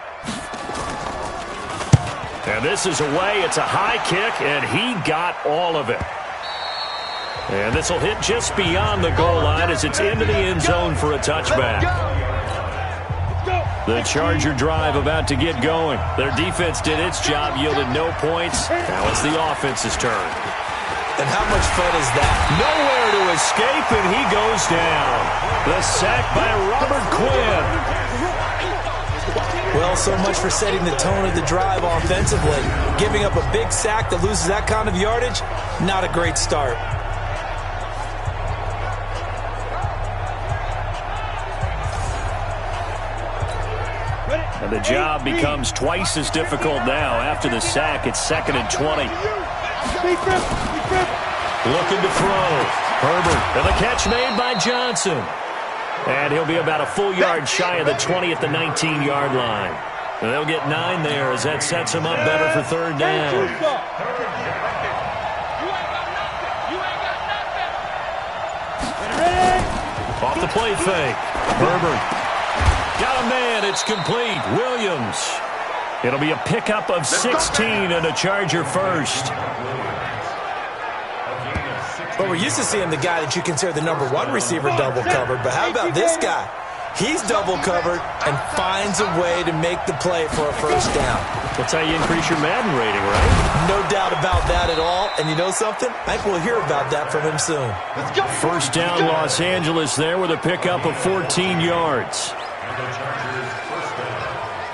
And this is away. It's a high kick, and he got all of it. And this will hit just beyond the goal line as it's into the end zone for a touchback. The Charger drive about to get going. Their defense did its job, yielded no points. Now it's the offense's turn. And how much fun is that? Nowhere to escape, and he goes down. The sack by Robert Quinn. Well, so much for setting the tone of the drive offensively. Giving up a big sack that loses that kind of yardage, not a great start. And And the job becomes twice as difficult now. After the sack, it's 2nd and 20. Looking to throw. Herbert. And the catch made by Johnson. And he'll be about a full yard shy of the 20 at the 19-yard line. And they'll get 9 there as that sets them up better for 3rd down. Off the play fake. Herbert. Got a man. It's complete. Williams. It'll be a pickup of 16 and a Charger first. But we're used to seeing the guy that you consider the #1 receiver double covered. But how about this guy? He's double covered and finds a way to make the play for a first down. That's how you increase your Madden rating, right? No doubt about that at all. And you know something? I think we'll hear about that from him soon. First down, Los Angeles there with a pickup of 14 yards.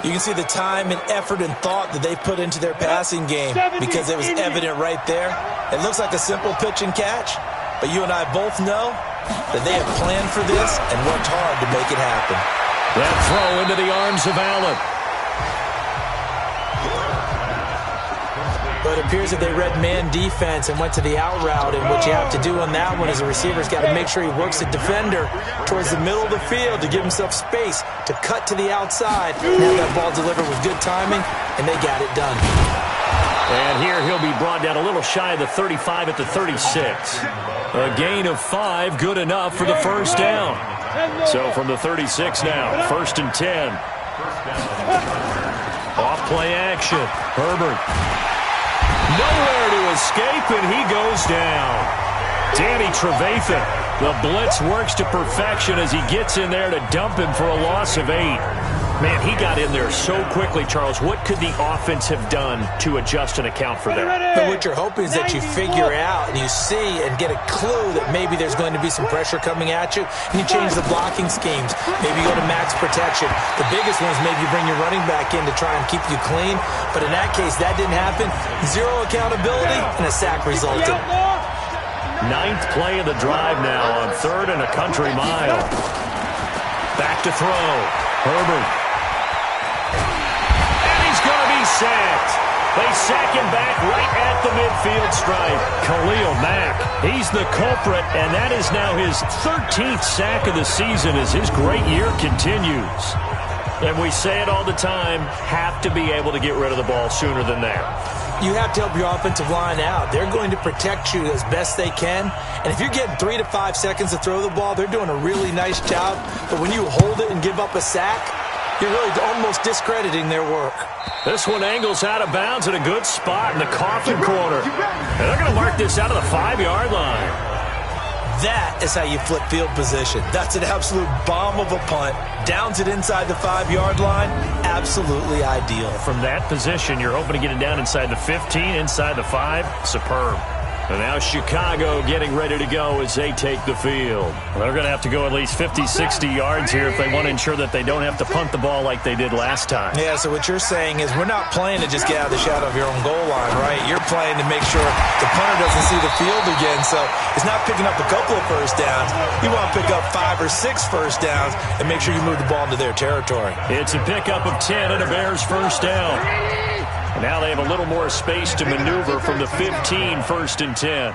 You can see the time and effort and thought that they put into their passing game because it was evident right there. It looks like a simple pitch and catch, but you and I both know that they have planned for this and worked hard to make it happen. That throw into the arms of Allen. But it appears that they read man defense and went to the out route, and what you have to do on that one is the receiver's got to make sure he works the defender towards the middle of the field to give himself space to cut to the outside and have that ball delivered with good timing, and they got it done. And here he'll be brought down a little shy of the 35 at the 36. A gain of 5, good enough for the first down. So from the 36 now, 1st and 10. Off play action. Herbert. Nowhere to escape, and he goes down. Danny Trevathan. The blitz works to perfection as he gets in there to dump him for a loss of 8. Man, he got in there so quickly, Charles. What could the offense have done to adjust and account for that? But what you're hoping is that you figure out and you see and get a clue that maybe there's going to be some pressure coming at you, and you change the blocking schemes. Maybe you go to max protection. The biggest one is maybe you bring your running back in to try and keep you clean. But in that case, that didn't happen. 0 accountability, and a sack resulted. 9th play of the drive now on 3rd and a country mile. Back to throw. Herbert. Sacked. They sack him back right at the midfield stripe. Khalil Mack, he's the culprit, and that is now his 13th sack of the season as his great year continues. And we say it all the time, have to be able to get rid of the ball sooner than that. You have to help your offensive line out. They're going to protect you as best they can. And if you're getting 3 to 5 seconds to throw the ball, they're doing a really nice job. But when you hold it and give up a sack, you're really almost discrediting their work. This one angles out of bounds at a good spot in the coffin corner. And they're going to mark this out of the 5-yard line. That is how you flip field position. That's an absolute bomb of a punt. Downs it inside the 5-yard line. Absolutely ideal. From that position, you're hoping to get it down inside the 15, inside the 5. Superb. And now Chicago getting ready to go as they take the field. They're going to have to go at least 50, 60 yards here if they want to ensure that they don't have to punt the ball like they did last time. Yeah, so what you're saying is we're not playing to just get out of the shadow of your own goal line, right? You're playing to make sure the punter doesn't see the field again. So it's not picking up a couple of first downs. You want to pick up 5 or 6 first downs and make sure you move the ball into their territory. It's a pickup of 10 and a Bears first down. And now they have a little more space to maneuver from the 15, 1st and 10.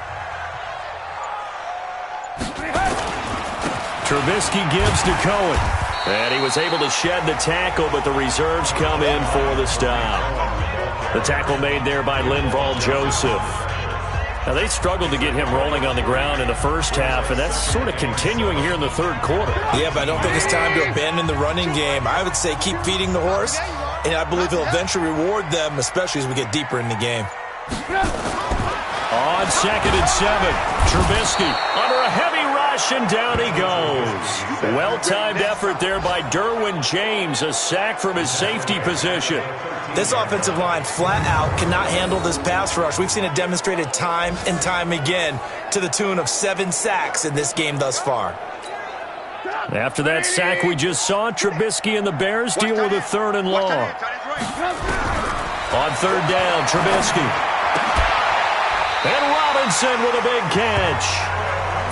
Trubisky gives to Cohen. And he was able to shed the tackle, but the reserves come in for the stop. The tackle made there by Linval Joseph. Now, they struggled to get him rolling on the ground in the first half, and that's sort of continuing here in the 3rd quarter. Yeah, but I don't think it's time to abandon the running game. I would say keep feeding the horse, and I believe he'll eventually reward them, especially as we get deeper in the game. On 2nd and 7, Trubisky under a heavy rush, and down he goes. Well-timed effort there by Derwin James, a sack from his safety position. This offensive line flat out cannot handle this pass rush. We've seen it demonstrated time and time again to the tune of 7 sacks in this game thus far. After that sack we just saw, Trubisky and the Bears deal with a 3rd and long. On 3rd down, Trubisky. And Robinson with a big catch.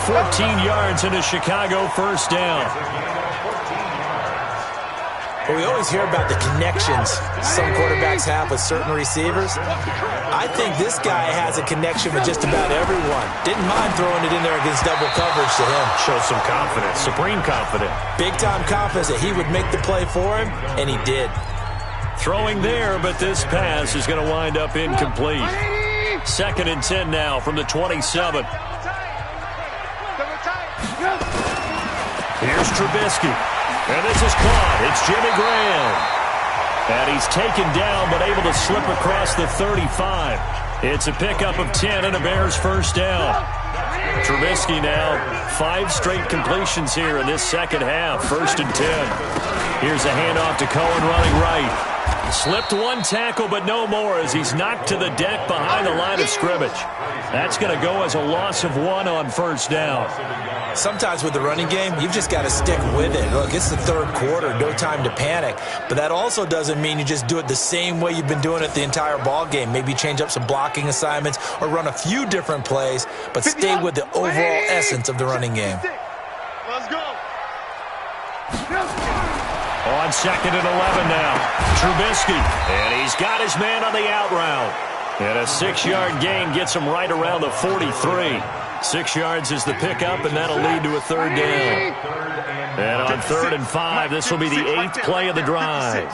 14 yards into Chicago, first down. Well, we always hear about the connections some quarterbacks have with certain receivers. I think this guy has a connection with just about everyone. Didn't mind throwing it in there against double coverage to him. Shows some confidence, supreme confidence. Big-time confidence that he would make the play for him, and he did. Throwing there, but this pass is going to wind up incomplete. 2nd and 10 now from the 27. Here's Trubisky. And this is caught. It's Jimmy Graham. And he's taken down but able to slip across the 35. It's a pickup of 10 and a Bears first down. Trubisky now 5 straight completions here in this second half. 1st and 10. Here's a handoff to Cohen running right. Slipped one tackle, but no more as he's knocked to the deck behind the line of scrimmage. That's going to go as a loss of 1 on first down. Sometimes with the running game, you've just got to stick with it. Look, it's the 3rd quarter, no time to panic. But that also doesn't mean you just do it the same way you've been doing it the entire ball game. Maybe change up some blocking assignments or run a few different plays, but stay with the overall essence of the running game. Let's go. On 2nd and 11 now. Trubisky. And he's got his man on the out route. And a 6-yard gain gets him right around the 43. 6 yards is the pickup, and that'll lead to a 3rd down. And on 3rd and 5, this will be the 8th play of the drive.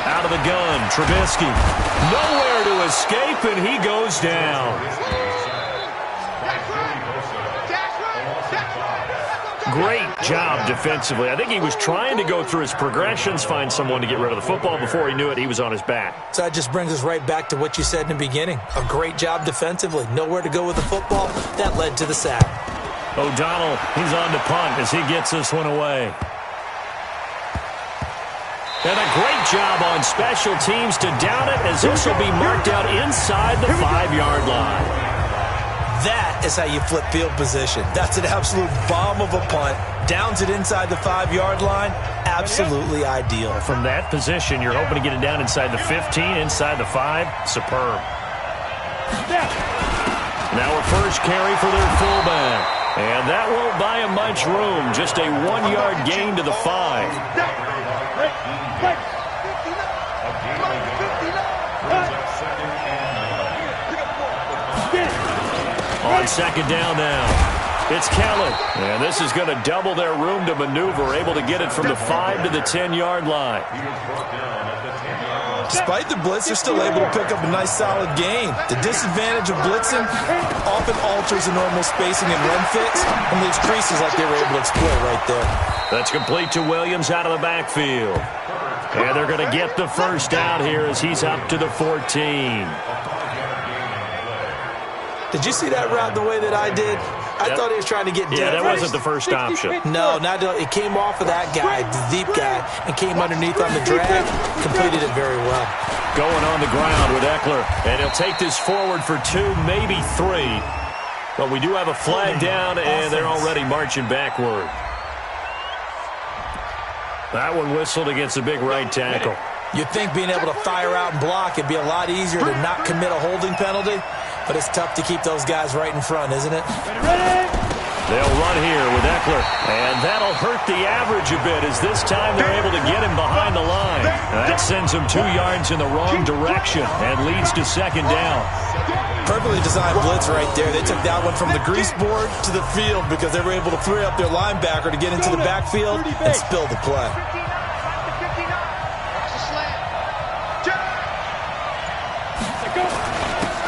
Out of the gun, Trubisky. Nowhere to escape, and he goes down. Great job defensively. I think he was trying to go through his progressions, find someone to get rid of the football. Before he knew it, he was on his back. So that just brings us right back to what you said in the beginning. A great job defensively. Nowhere to go with the football. That led to the sack. O'Donnell, he's on to punt as he gets this one away. And a great job on special teams to down it as this will be marked out inside the 5-yard line. That is how you flip field position. That's an absolute bomb of a punt. Downs it inside the 5-yard line. Absolutely ideal. From that position, you're hoping to get it down inside the 15, inside the 5. Superb. Now a first carry for their fullback. And that won't buy him much room. Just a 1-yard gain to the 5. On 2nd down now, it's Kelly. And this is going to double their room to maneuver, able to get it from the 5 to the 10-yard line. Despite the blitz, they're still able to pick up a nice solid gain. The disadvantage of blitzing often alters the normal spacing and run fits and leaves creases like they were able to exploit right there. That's complete to Williams out of the backfield. And they're going to get the first down here as he's up to the 14. Did you see that route the way that I did? I thought he was trying to get deep. Yeah, that wasn't the first option. No, it came off of that guy, the deep guy, and came underneath on the drag. Completed it very well. Going on the ground with Eckler. And he'll take this forward for 2, maybe 3. But we do have a flag down, and they're already marching backward. That one whistled against a big right tackle. You'd think being able to fire out and block it'd be a lot easier to not commit a holding penalty, but it's tough to keep those guys right in front, isn't it? They'll run here with Eckler, and that'll hurt the average a bit as this time they're able to get him behind the line. That sends him 2 yards in the wrong direction and leads to 2nd down. Perfectly designed blitz right there. They took that one from the grease board to the field because they were able to free up their linebacker to get into the backfield and spill the play.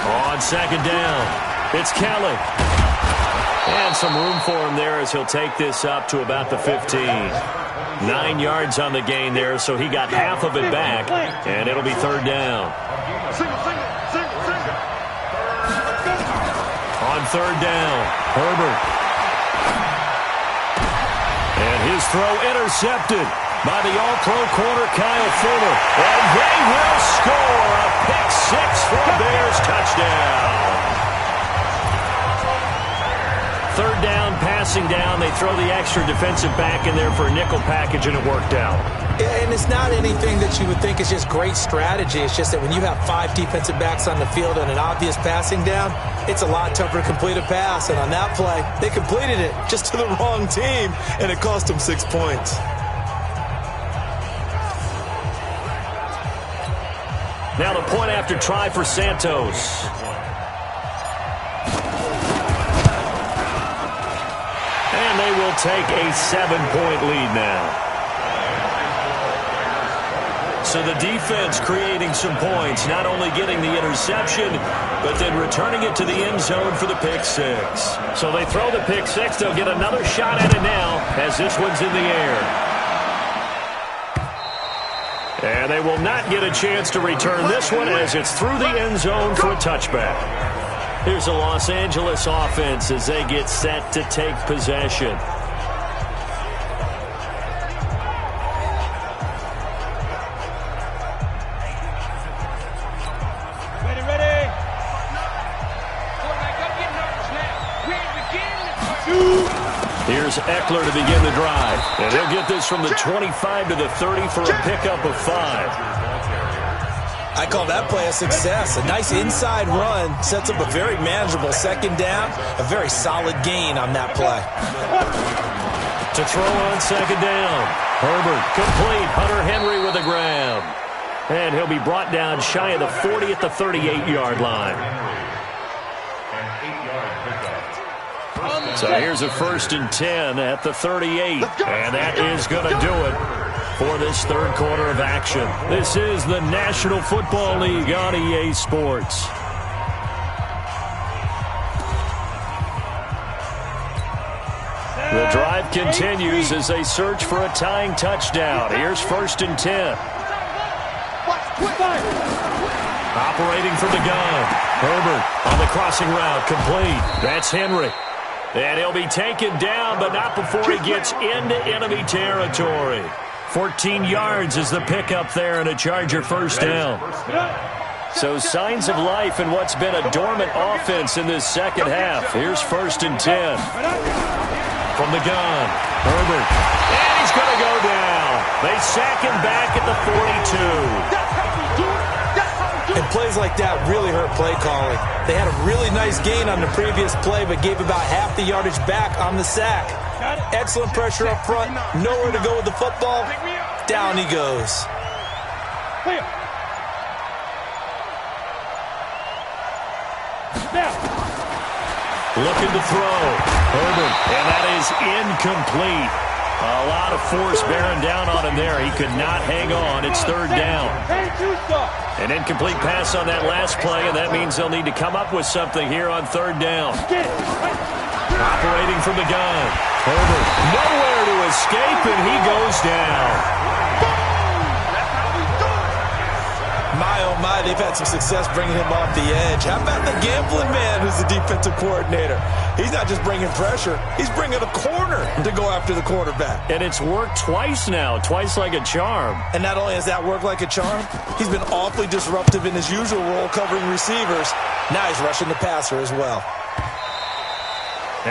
On 2nd down, it's Kelly. And some room for him there as he'll take this up to about the 15. 9 yards on the gain there, so he got half of it back, and it'll be 3rd down. On 3rd down, Herbert. And his throw intercepted by the all-pro corner Kyle Fuller. And they will score a pick-6 for a Bears touchdown. 3rd down, passing down. They throw the extra defensive back in there for a nickel package, and it worked out. And it's not anything that you would think is just great strategy. It's just that when you have 5 defensive backs on the field and an obvious passing down, it's a lot tougher to complete a pass. And on that play, they completed it just to the wrong team, and it cost them 6 points. Now the point after try for Santos. And they will take a 7-point lead now. So the defense creating some points, not only getting the interception, but then returning it to the end zone for the pick six. So they throw the pick six. They'll get another shot at it now as this one's in the air. And they will not get a chance to return this one as it's through the end zone for a touchback. Here's the Los Angeles offense as they get set to take possession. Here's Eckler to begin the drive. And he'll get this from the 25 to the 30 for a pickup of 5. I call that play a success. A nice inside run sets up a very manageable second down. A very solid gain on that play. To throw on second down. Herbert complete. Hunter Henry with the grab. And he'll be brought down shy of the 40 at the 38-yard line. So here's a 1st and 10 at the 38. And that is going to do it for this third quarter of action. This is the National Football League on EA Sports. The drive continues as they search for a tying touchdown. Here's 1st and 10. Operating from the gun. Herbert on the crossing route, complete. That's Henry. And he'll be taken down, but not before he gets into enemy territory. 14 yards is the pickup there and a Charger first down. So signs of life in what's been a dormant offense in this second half. Here's 1st and 10. From the gun, Herbert. And he's going to go down. They sack him back at the 42. And plays like that really hurt play calling. They had a really nice gain on the previous play, but gave about half the yardage back on the sack. Excellent pressure up front. Nowhere to go with the football. Down he goes. Looking to throw. Herbert. And that is incomplete. A lot of force bearing down on him there. He could not hang on. It's 3rd down. An incomplete pass on that last play, and that means they'll need to come up with something here on 3rd down. Operating from the gun. Herbert nowhere to escape, and he goes down. My, oh my, they've had some success bringing him off the edge. How about the gambling man who's the defensive coordinator? He's not just bringing pressure. He's bringing a corner to go after the quarterback. And it's worked twice now, twice like a charm. And not only has that worked like a charm, he's been awfully disruptive in his usual role covering receivers. Now he's rushing the passer as well.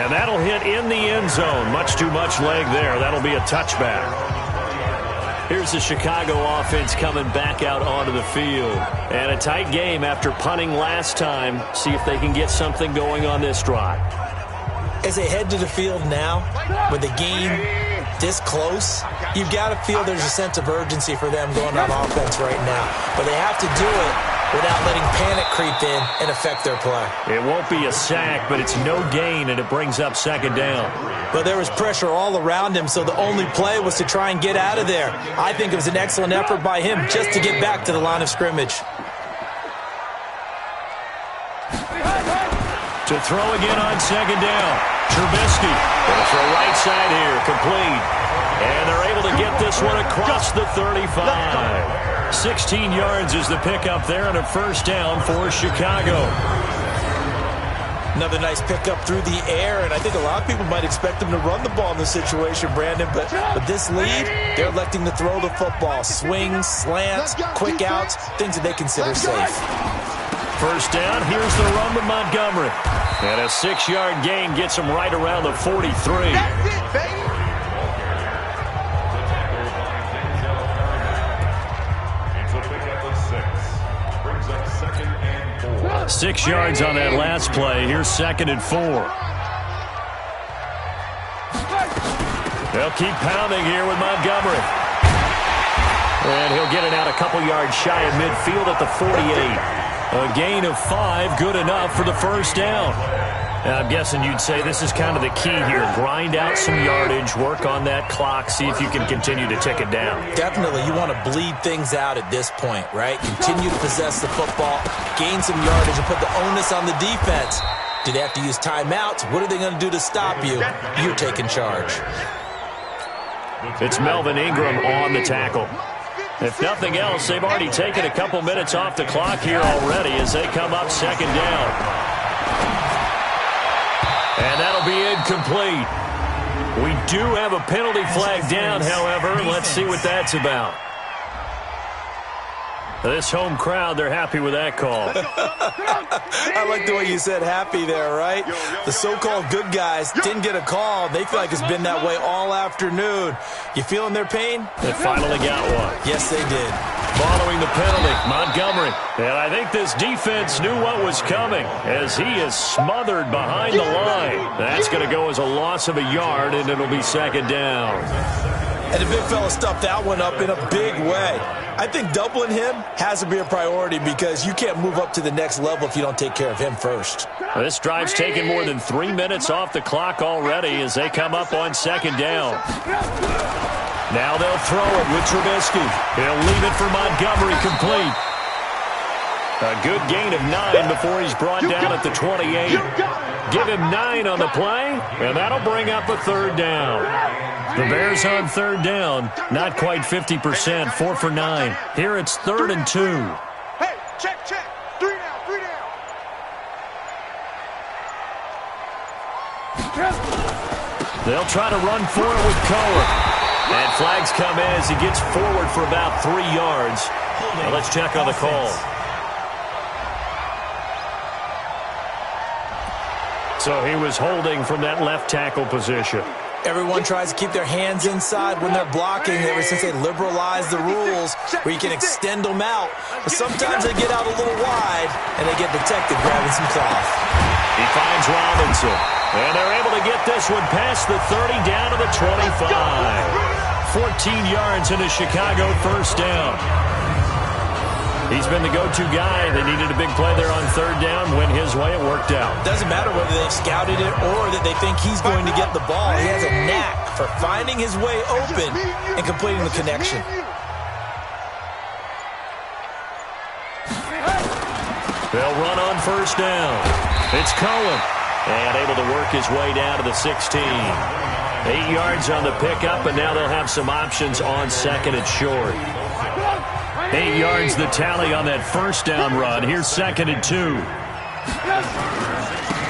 And that'll hit in the end zone. Much too much leg there. That'll be a touchback. Here's the Chicago offense coming back out onto the field. And a tight game after punting last time. See if they can get something going on this drive. As they head to the field now, with the game this close, you've got to feel there's a sense of urgency for them going on offense right now. But they have to do it without letting panic creep in and affect their play. It won't be a sack, but it's no gain, and it brings up 2nd down. But there was pressure all around him, so the only play was to try and get out of there. I think it was an excellent effort by him just to get back to the line of scrimmage. To throw again on 2nd down. Trubisky going to throw right side here, complete. And they're able to get this one across the 35. 16 yards is the pickup there and a 1st down for Chicago. Another nice pickup through the air, and I think a lot of people might expect them to run the ball in this situation, Brandon, but with this lead, they're electing to throw the football. Swings, slants, quick outs, things that they consider safe. 1st down, here's the run to Montgomery. And a 6-yard gain gets him right around the 43. That's it, baby. 6 yards on that last play. Here's 2nd and 4. They'll keep pounding here with Montgomery. And he'll get it out a couple yards shy of midfield at the 48. A gain of 5, good enough for the first down. Now, I'm guessing you'd say this is kind of the key here. Grind out some yardage, work on that clock, see if you can continue to tick it down. Definitely. You want to bleed things out at this point, right? Continue to possess the football, gain some yardage, and put the onus on the defense. Do they have to use timeouts? What are they going to do to stop you? You're taking charge. It's Melvin Ingram on the tackle. If nothing else, they've already taken a couple minutes off the clock here already as they come up second down. And that'll be incomplete. We do have a penalty flag down, however. Let's see what that's about. This home crowd, they're happy with that call. I like the way you said happy there, right? The so-called good guys didn't get a call. They feel like it's been that way all afternoon. You feeling their pain? They finally got one. Yes, they did. Following the penalty, Montgomery. And I think this defense knew what was coming as he is smothered behind the line. That's going to go as a loss of a yard, and it'll be second down. And the big fella stuffed that one up in a big way. I think doubling him has to be a priority because you can't move up to the next level if you don't take care of him first. This drive's taken more than 3 minutes off the clock already as they come up on second down. Now they'll throw it with Trubisky. He'll leave it for Montgomery complete. A good gain of 9 before he's brought down at the 28. Give him 9 on the play, and that'll bring up a third down. The Bears on third down, not quite 50%, 4 for 9. Here it's 3rd and 2. Hey, check. 3 down. They'll try to run for it with Cohen. And flags come in as he gets forward for about 3 yards. Now let's check on the call. So he was holding from that left tackle position. Everyone tries to keep their hands inside when they're blocking ever since they liberalized the rules where you can extend them out. But sometimes they get out a little wide and they get detected grabbing some cloth. He finds Robinson. And they're able to get this one past the 30 down to the 25. 14 yards in a Chicago first down. He's been the go-to guy. They needed a big play there on third down. Went his way. It worked out. Doesn't matter whether they've scouted it or that they think he's going to get the ball. He has a knack for finding his way open and completing the connection. They'll run on first down. It's Cohen. And able to work his way down to the 16. 8 yards on the pickup, and now they'll have some options on second and short. 8 yards the tally on that first down run. Here's 2nd and 2.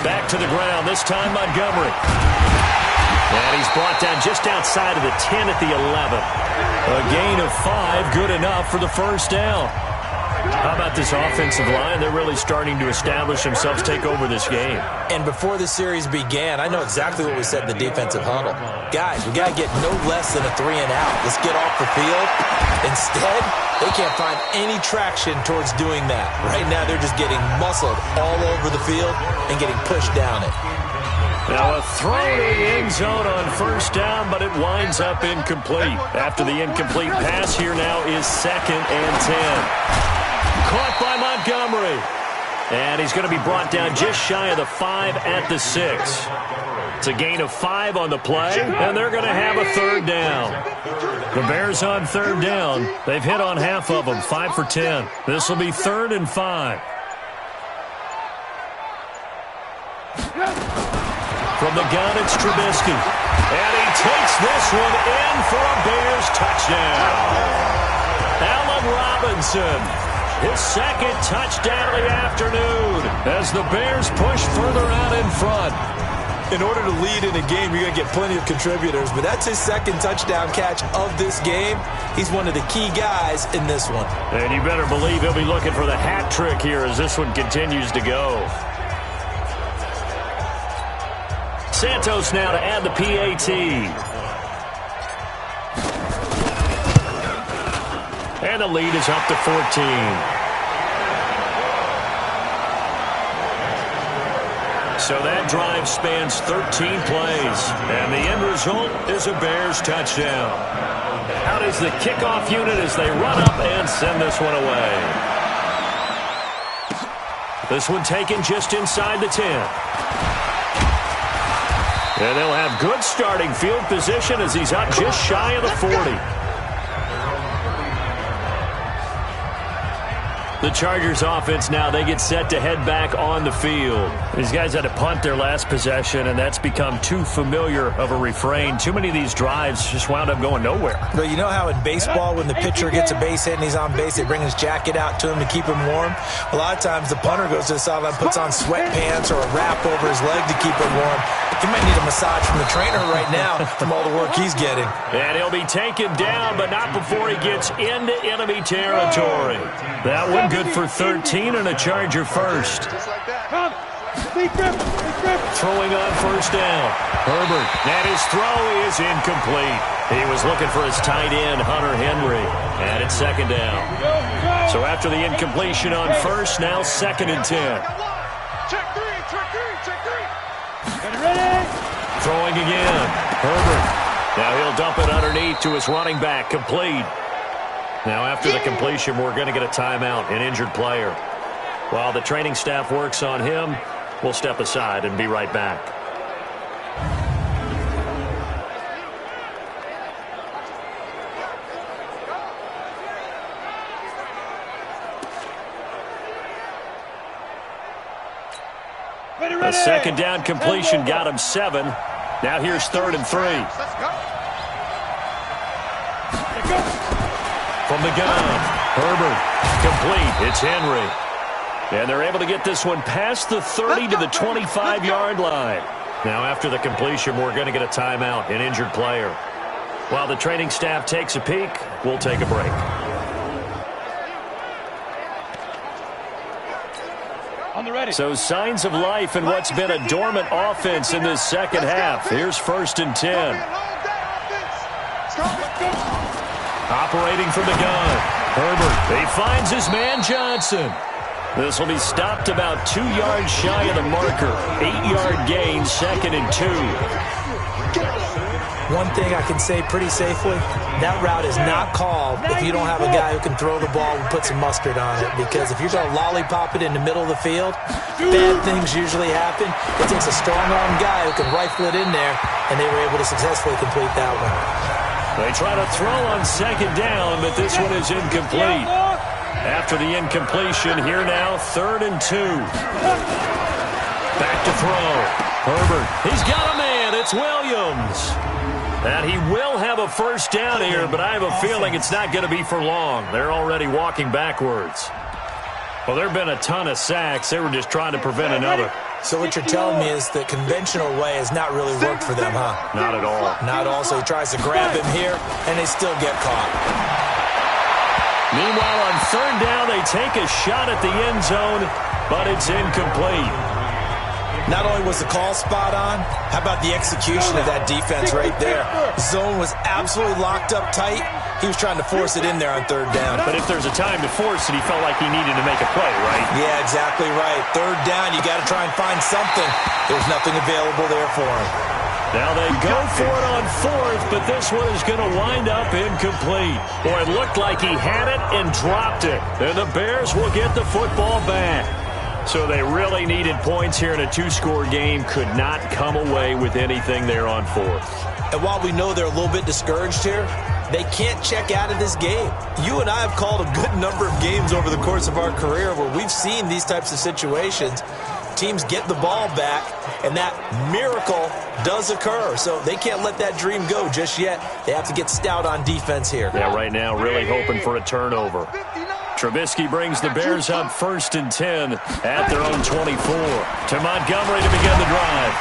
Back to the ground, this time Montgomery. And he's brought down just outside of the 10 at the 11. A gain of 5, good enough for the first down. How about this offensive line? They're really starting to establish themselves, take over this game. And before the series began, I know exactly what we said in the defensive huddle. Guys, we got to get no less than a 3 and out. Let's get off the field. Instead, they can't find any traction towards doing that. Right now, they're just getting muscled all over the field and getting pushed down it. Now a throw to the end zone on first down, but it winds up incomplete. After the incomplete pass, here now is 2nd and 10. Caught by Montgomery. And he's going to be brought down just shy of the 5 at the 6. It's a gain of 5 on the play, and they're going to have a third down. The Bears on third down. They've hit on half of them, 5 for 10. This will be 3rd and 5. From the gun, it's Trubisky. And he takes this one in for a Bears touchdown. Allen Robinson. His 2nd touchdown of the afternoon as the Bears push further out in front. In order to lead in a game, you're going to get plenty of contributors, but that's his 2nd touchdown catch of this game. He's one of the key guys in this one. And you better believe he'll be looking for the hat trick here as this one continues to go. Santos now to add the PAT. And the lead is up to 14. So that drive spans 13 plays. And the end result is a Bears touchdown. Out is the kickoff unit as they run up and send this one away. This one taken just inside the 10. And they'll have good starting field position as he's up just shy of the 40. The Chargers offense now, they get set to head back on the field. These guys had to punt their last possession, and that's become too familiar of a refrain. Too many of these drives just wound up going nowhere. But you know how in baseball, when the pitcher gets a base hit and he's on base, they bring his jacket out to him to keep him warm? A lot of times the punter goes to the sideline, puts on sweatpants or a wrap over his leg to keep him warm. He might need a massage from the trainer right now from all the work he's getting. And he'll be taken down, but not before he gets into enemy territory. That one good for 13 and a Charger first. Throwing on first down. Herbert, and his throw is incomplete. He was looking for his tight end, Hunter Henry, and it's second down. So after the incompletion on first, now 2nd and 10. Check three. Throwing again. Herbert. Now he'll dump it underneath to his running back, complete. Now after the completion, we're going to get a timeout, an injured player. While the training staff works on him, we'll step aside and be right back. A second down completion got him 7. Now here's 3rd and 3. From the gun, Herbert, complete. It's Henry. And they're able to get this one past the 30 to the 25-yard line. Now after the completion, we're going to get a timeout, an injured player. While the training staff takes a peek, we'll take a break. So signs of life in what's been a dormant offense in this second half. Here's 1st and 10. Operating from the gun. Herbert, he finds his man Johnson. This will be stopped about 2 yards shy of the marker. 8-yard gain, 2nd and 2. One thing I can say pretty safely, that route is not called if you don't have a guy who can throw the ball and put some mustard on it. Because if you're going to lollipop it in the middle of the field, bad things usually happen. It takes a strong-arm guy who can rifle it in there, and they were able to successfully complete that one. They try to throw on 2nd down, but this one is incomplete. After the incompletion, here now, 3rd and 2. Back to throw. Herbert, he's got a man. It's Williams. And he will have a first down here, but I have a feeling it's not going to be for long. They're already walking backwards. Well, there have been a ton of sacks. They were just trying to prevent another. So what you're telling me is the conventional way has not really worked for them, huh? Not at all. Not at all. So he tries to grab him here, and they still get caught. Meanwhile, on 3rd down, they take a shot at the end zone, but it's incomplete. Not only was the call spot on, how about the execution of that defense right there? Zone was absolutely locked up tight. He was trying to force it in there on 3rd down. But if there's a time to force it, he felt like he needed to make a play, right? Yeah, exactly right. 3rd down, you got to try and find something. There's nothing available there for him. Now they go for it on 4th, but this one is going to wind up incomplete. Boy, it looked like he had it and dropped it. And the Bears will get the football back. So they really needed points here in a 2-score game. Could not come away with anything there on 4th. And while we know they're a little bit discouraged here, they can't check out of this game. You and I have called a good number of games over the course of our career where we've seen these types of situations. Teams get the ball back, and that miracle does occur. So they can't let that dream go just yet. They have to get stout on defense here. Yeah, right now really hoping for a turnover. Trubisky brings the Bears up 1st and 10 at their own 24. To Montgomery to begin the drive.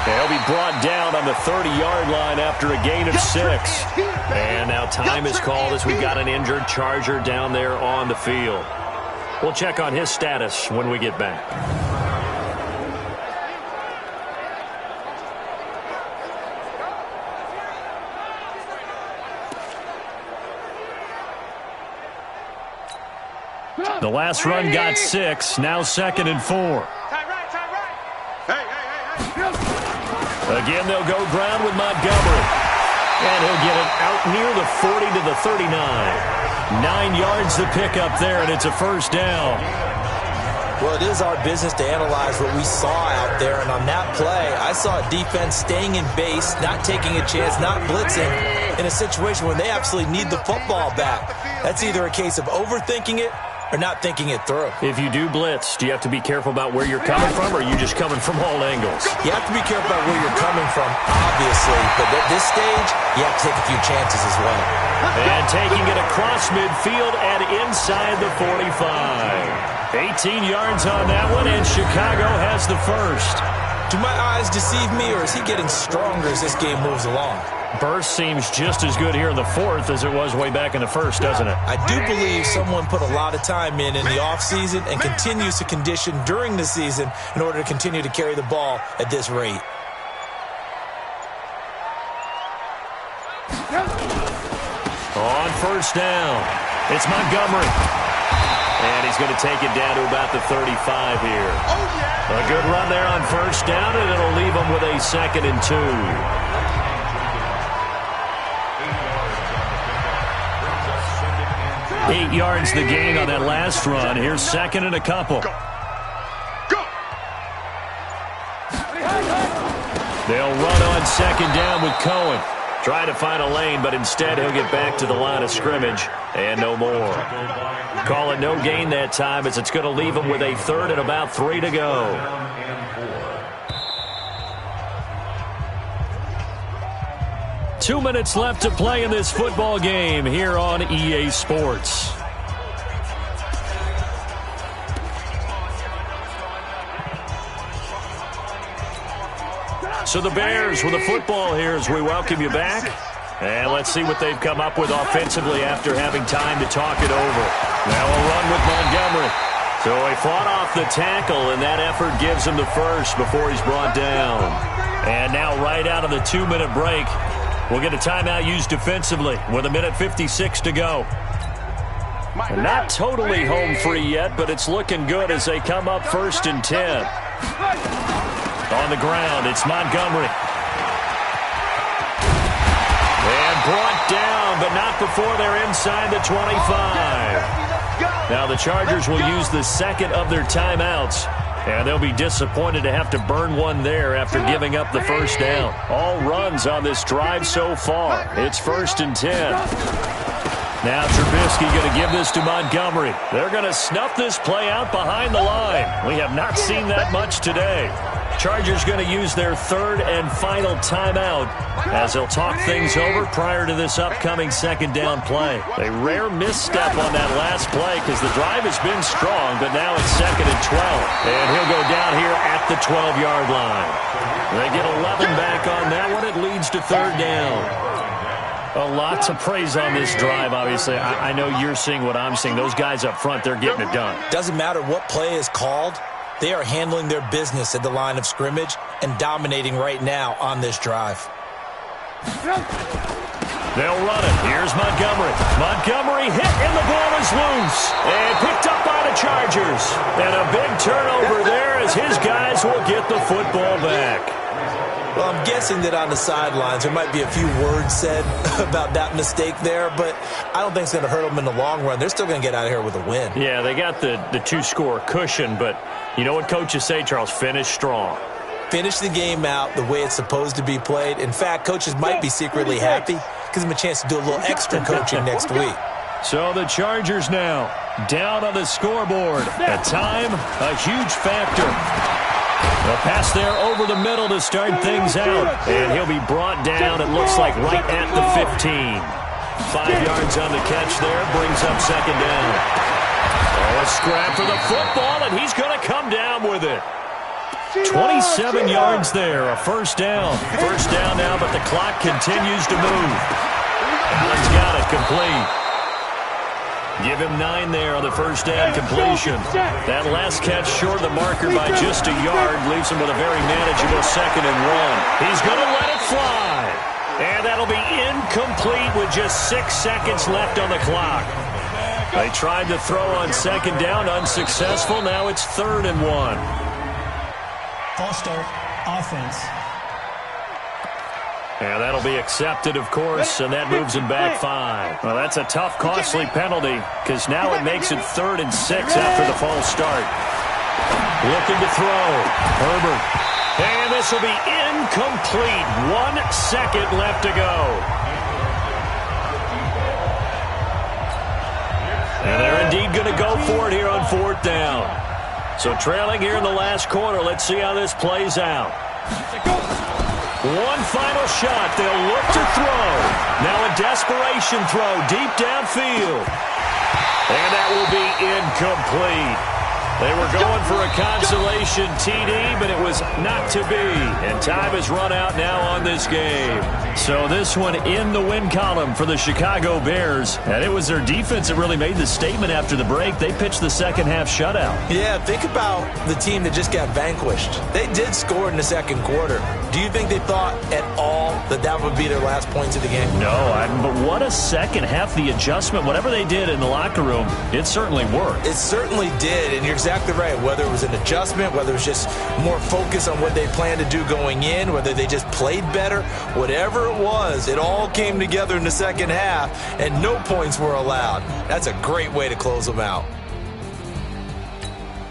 They'll be brought down on the 30-yard line after a gain of 6. And now time is called as we've got an injured Charger down there on the field. We'll check on his status when we get back. The last run got 6, now 2nd and 4. Again, they'll go ground with Montgomery. And he'll get it out near the 40 to the 39. 9 yards to pick up there, and it's a first down. Well, it is our business to analyze what we saw out there, and on that play, I saw a defense staying in base, not taking a chance, not blitzing, in a situation where they absolutely need the football back. That's either a case of overthinking it or not thinking it through. If you do blitz, do you have to be careful about where you're coming from, or are you just coming from all angles? You have to be careful about where you're coming from, obviously, but at this stage, you have to take a few chances as well. And taking it across midfield and inside the 45. 18 yards on that one, and Chicago has the first. Do my eyes deceive me, or is he getting stronger as this game moves along? Burst seems just as good here in the fourth as it was way back in the first, doesn't it? I do believe someone put a lot of time in the offseason and continues to condition during the season in order to continue to carry the ball at this rate. On first down, it's Montgomery. And he's going to take it down to about the 35 here. A good run there on first down, and it'll leave him with a 2nd and 2. 8 yards the gain on that last run. Here's 2nd and a couple. They'll run on 2nd down with Cohen. Try to find a lane, but instead he'll get back to the line of scrimmage and no more. Call it no gain that time, as it's going to leave him with a 3rd and about 3 to go. Two minutes left to play in this football game here on EA Sports. So the Bears with the football here as we welcome you back. And let's see what they've come up with offensively after having time to talk it over. Now a run with Montgomery. So he fought off the tackle, and that effort gives him the first before he's brought down. And now right out of the 2-minute break, we'll get a timeout used defensively with 1:56 to go. And not totally home free yet, but it's looking good as they come up 1st and 10. On the ground, it's Montgomery. And brought down, but not before they're inside the 25. Now the Chargers will use the 2nd of their timeouts, and they'll be disappointed to have to burn one there after giving up the first down. All runs on this drive so far. It's 1st and 10. Now Trubisky going to give this to Montgomery. They're going to snuff this play out behind the line. We have not seen that much today. Chargers going to use their 3rd and final timeout as they'll talk things over prior to this upcoming 2nd down play. A rare misstep on that last play because the drive has been strong, but now it's 2nd and 12. And he'll go down here at the 12-yard line. They get 11 back on that one. It leads to 3rd down. A lot to praise on this drive, obviously. I know you're seeing what I'm seeing. Those guys up front, they're getting it done. Doesn't matter what play is called. They are handling their business at the line of scrimmage and dominating right now on this drive. They'll run it. Here's Montgomery. Montgomery hit, and the ball is loose. And picked up by the Chargers. And a big turnover there as his guys will get the football back. Well, I'm guessing that on the sidelines there might be a few words said about that mistake there, but I don't think it's going to hurt them in the long run. They're still going to get out of here with a win. Yeah, they got the 2-score cushion, but you know what coaches say, Charles? Finish strong. Finish the game out the way it's supposed to be played. In fact, coaches might be secretly happy. Gives them a chance to do a little extra coaching next week. So the Chargers now down on the scoreboard. At time, a huge factor. A pass there over the middle to start things out. And he'll be brought down, it looks like, right at the 15. 5 yards on the catch there, brings up 2nd down. Oh, a scrap for the football, and he's going to come down with it. 27 yards there, a 1st down. 1st down now, but the clock continues to move. Allen's got it complete. Give him 9 there on the 1st down completion. That last catch short of the marker by just a yard leaves him with a very manageable 2nd and 1. He's going to let it fly. And that'll be incomplete with just 6 seconds left on the clock. They tried to throw on 2nd down, unsuccessful. Now it's 3rd and 1. False start, offense. And that'll be accepted, of course, and that moves him back 5. Well, that's a tough, costly penalty because now it makes it 3rd and 6 after the false start. Looking to throw. Herbert. And this will be incomplete. 1 second left to go. And they're indeed going to go for it here on 4th down. So trailing here in the last quarter. Let's see how this plays out. One final shot. They'll look to throw. Now a desperation throw deep downfield. And that will be incomplete. They were going for a consolation TD, but it was not to be. And time has run out now on this game. So this one in the win column for the Chicago Bears. And it was their defense that really made the statement after the break. They pitched the second half shutout. Yeah, think about the team that just got vanquished. They did score in the second quarter. Do you think they thought at all that that would be their last points of the game? No, but what a second half. The adjustment, whatever they did in the locker room, it certainly worked. It certainly did, and you're exactly right. Whether it was an adjustment, whether it was just more focus on what they planned to do going in, whether they just played better, whatever it was, it all came together in the second half, and no points were allowed. That's a great way to close them out.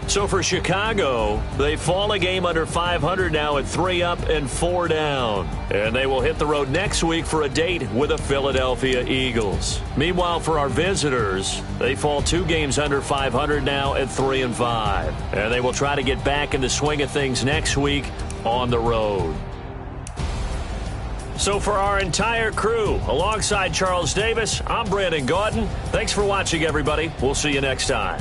So for Chicago, they fall a game under 500 now at 3 up and 4 down. And they will hit the road next week for a date with the Philadelphia Eagles. Meanwhile, for our visitors, they fall 2 games under 500 now at 3 and 5. And they will try to get back in the swing of things next week on the road. So for our entire crew, alongside Charles Davis, I'm Brandon Gaudin. Thanks for watching, everybody. We'll see you next time.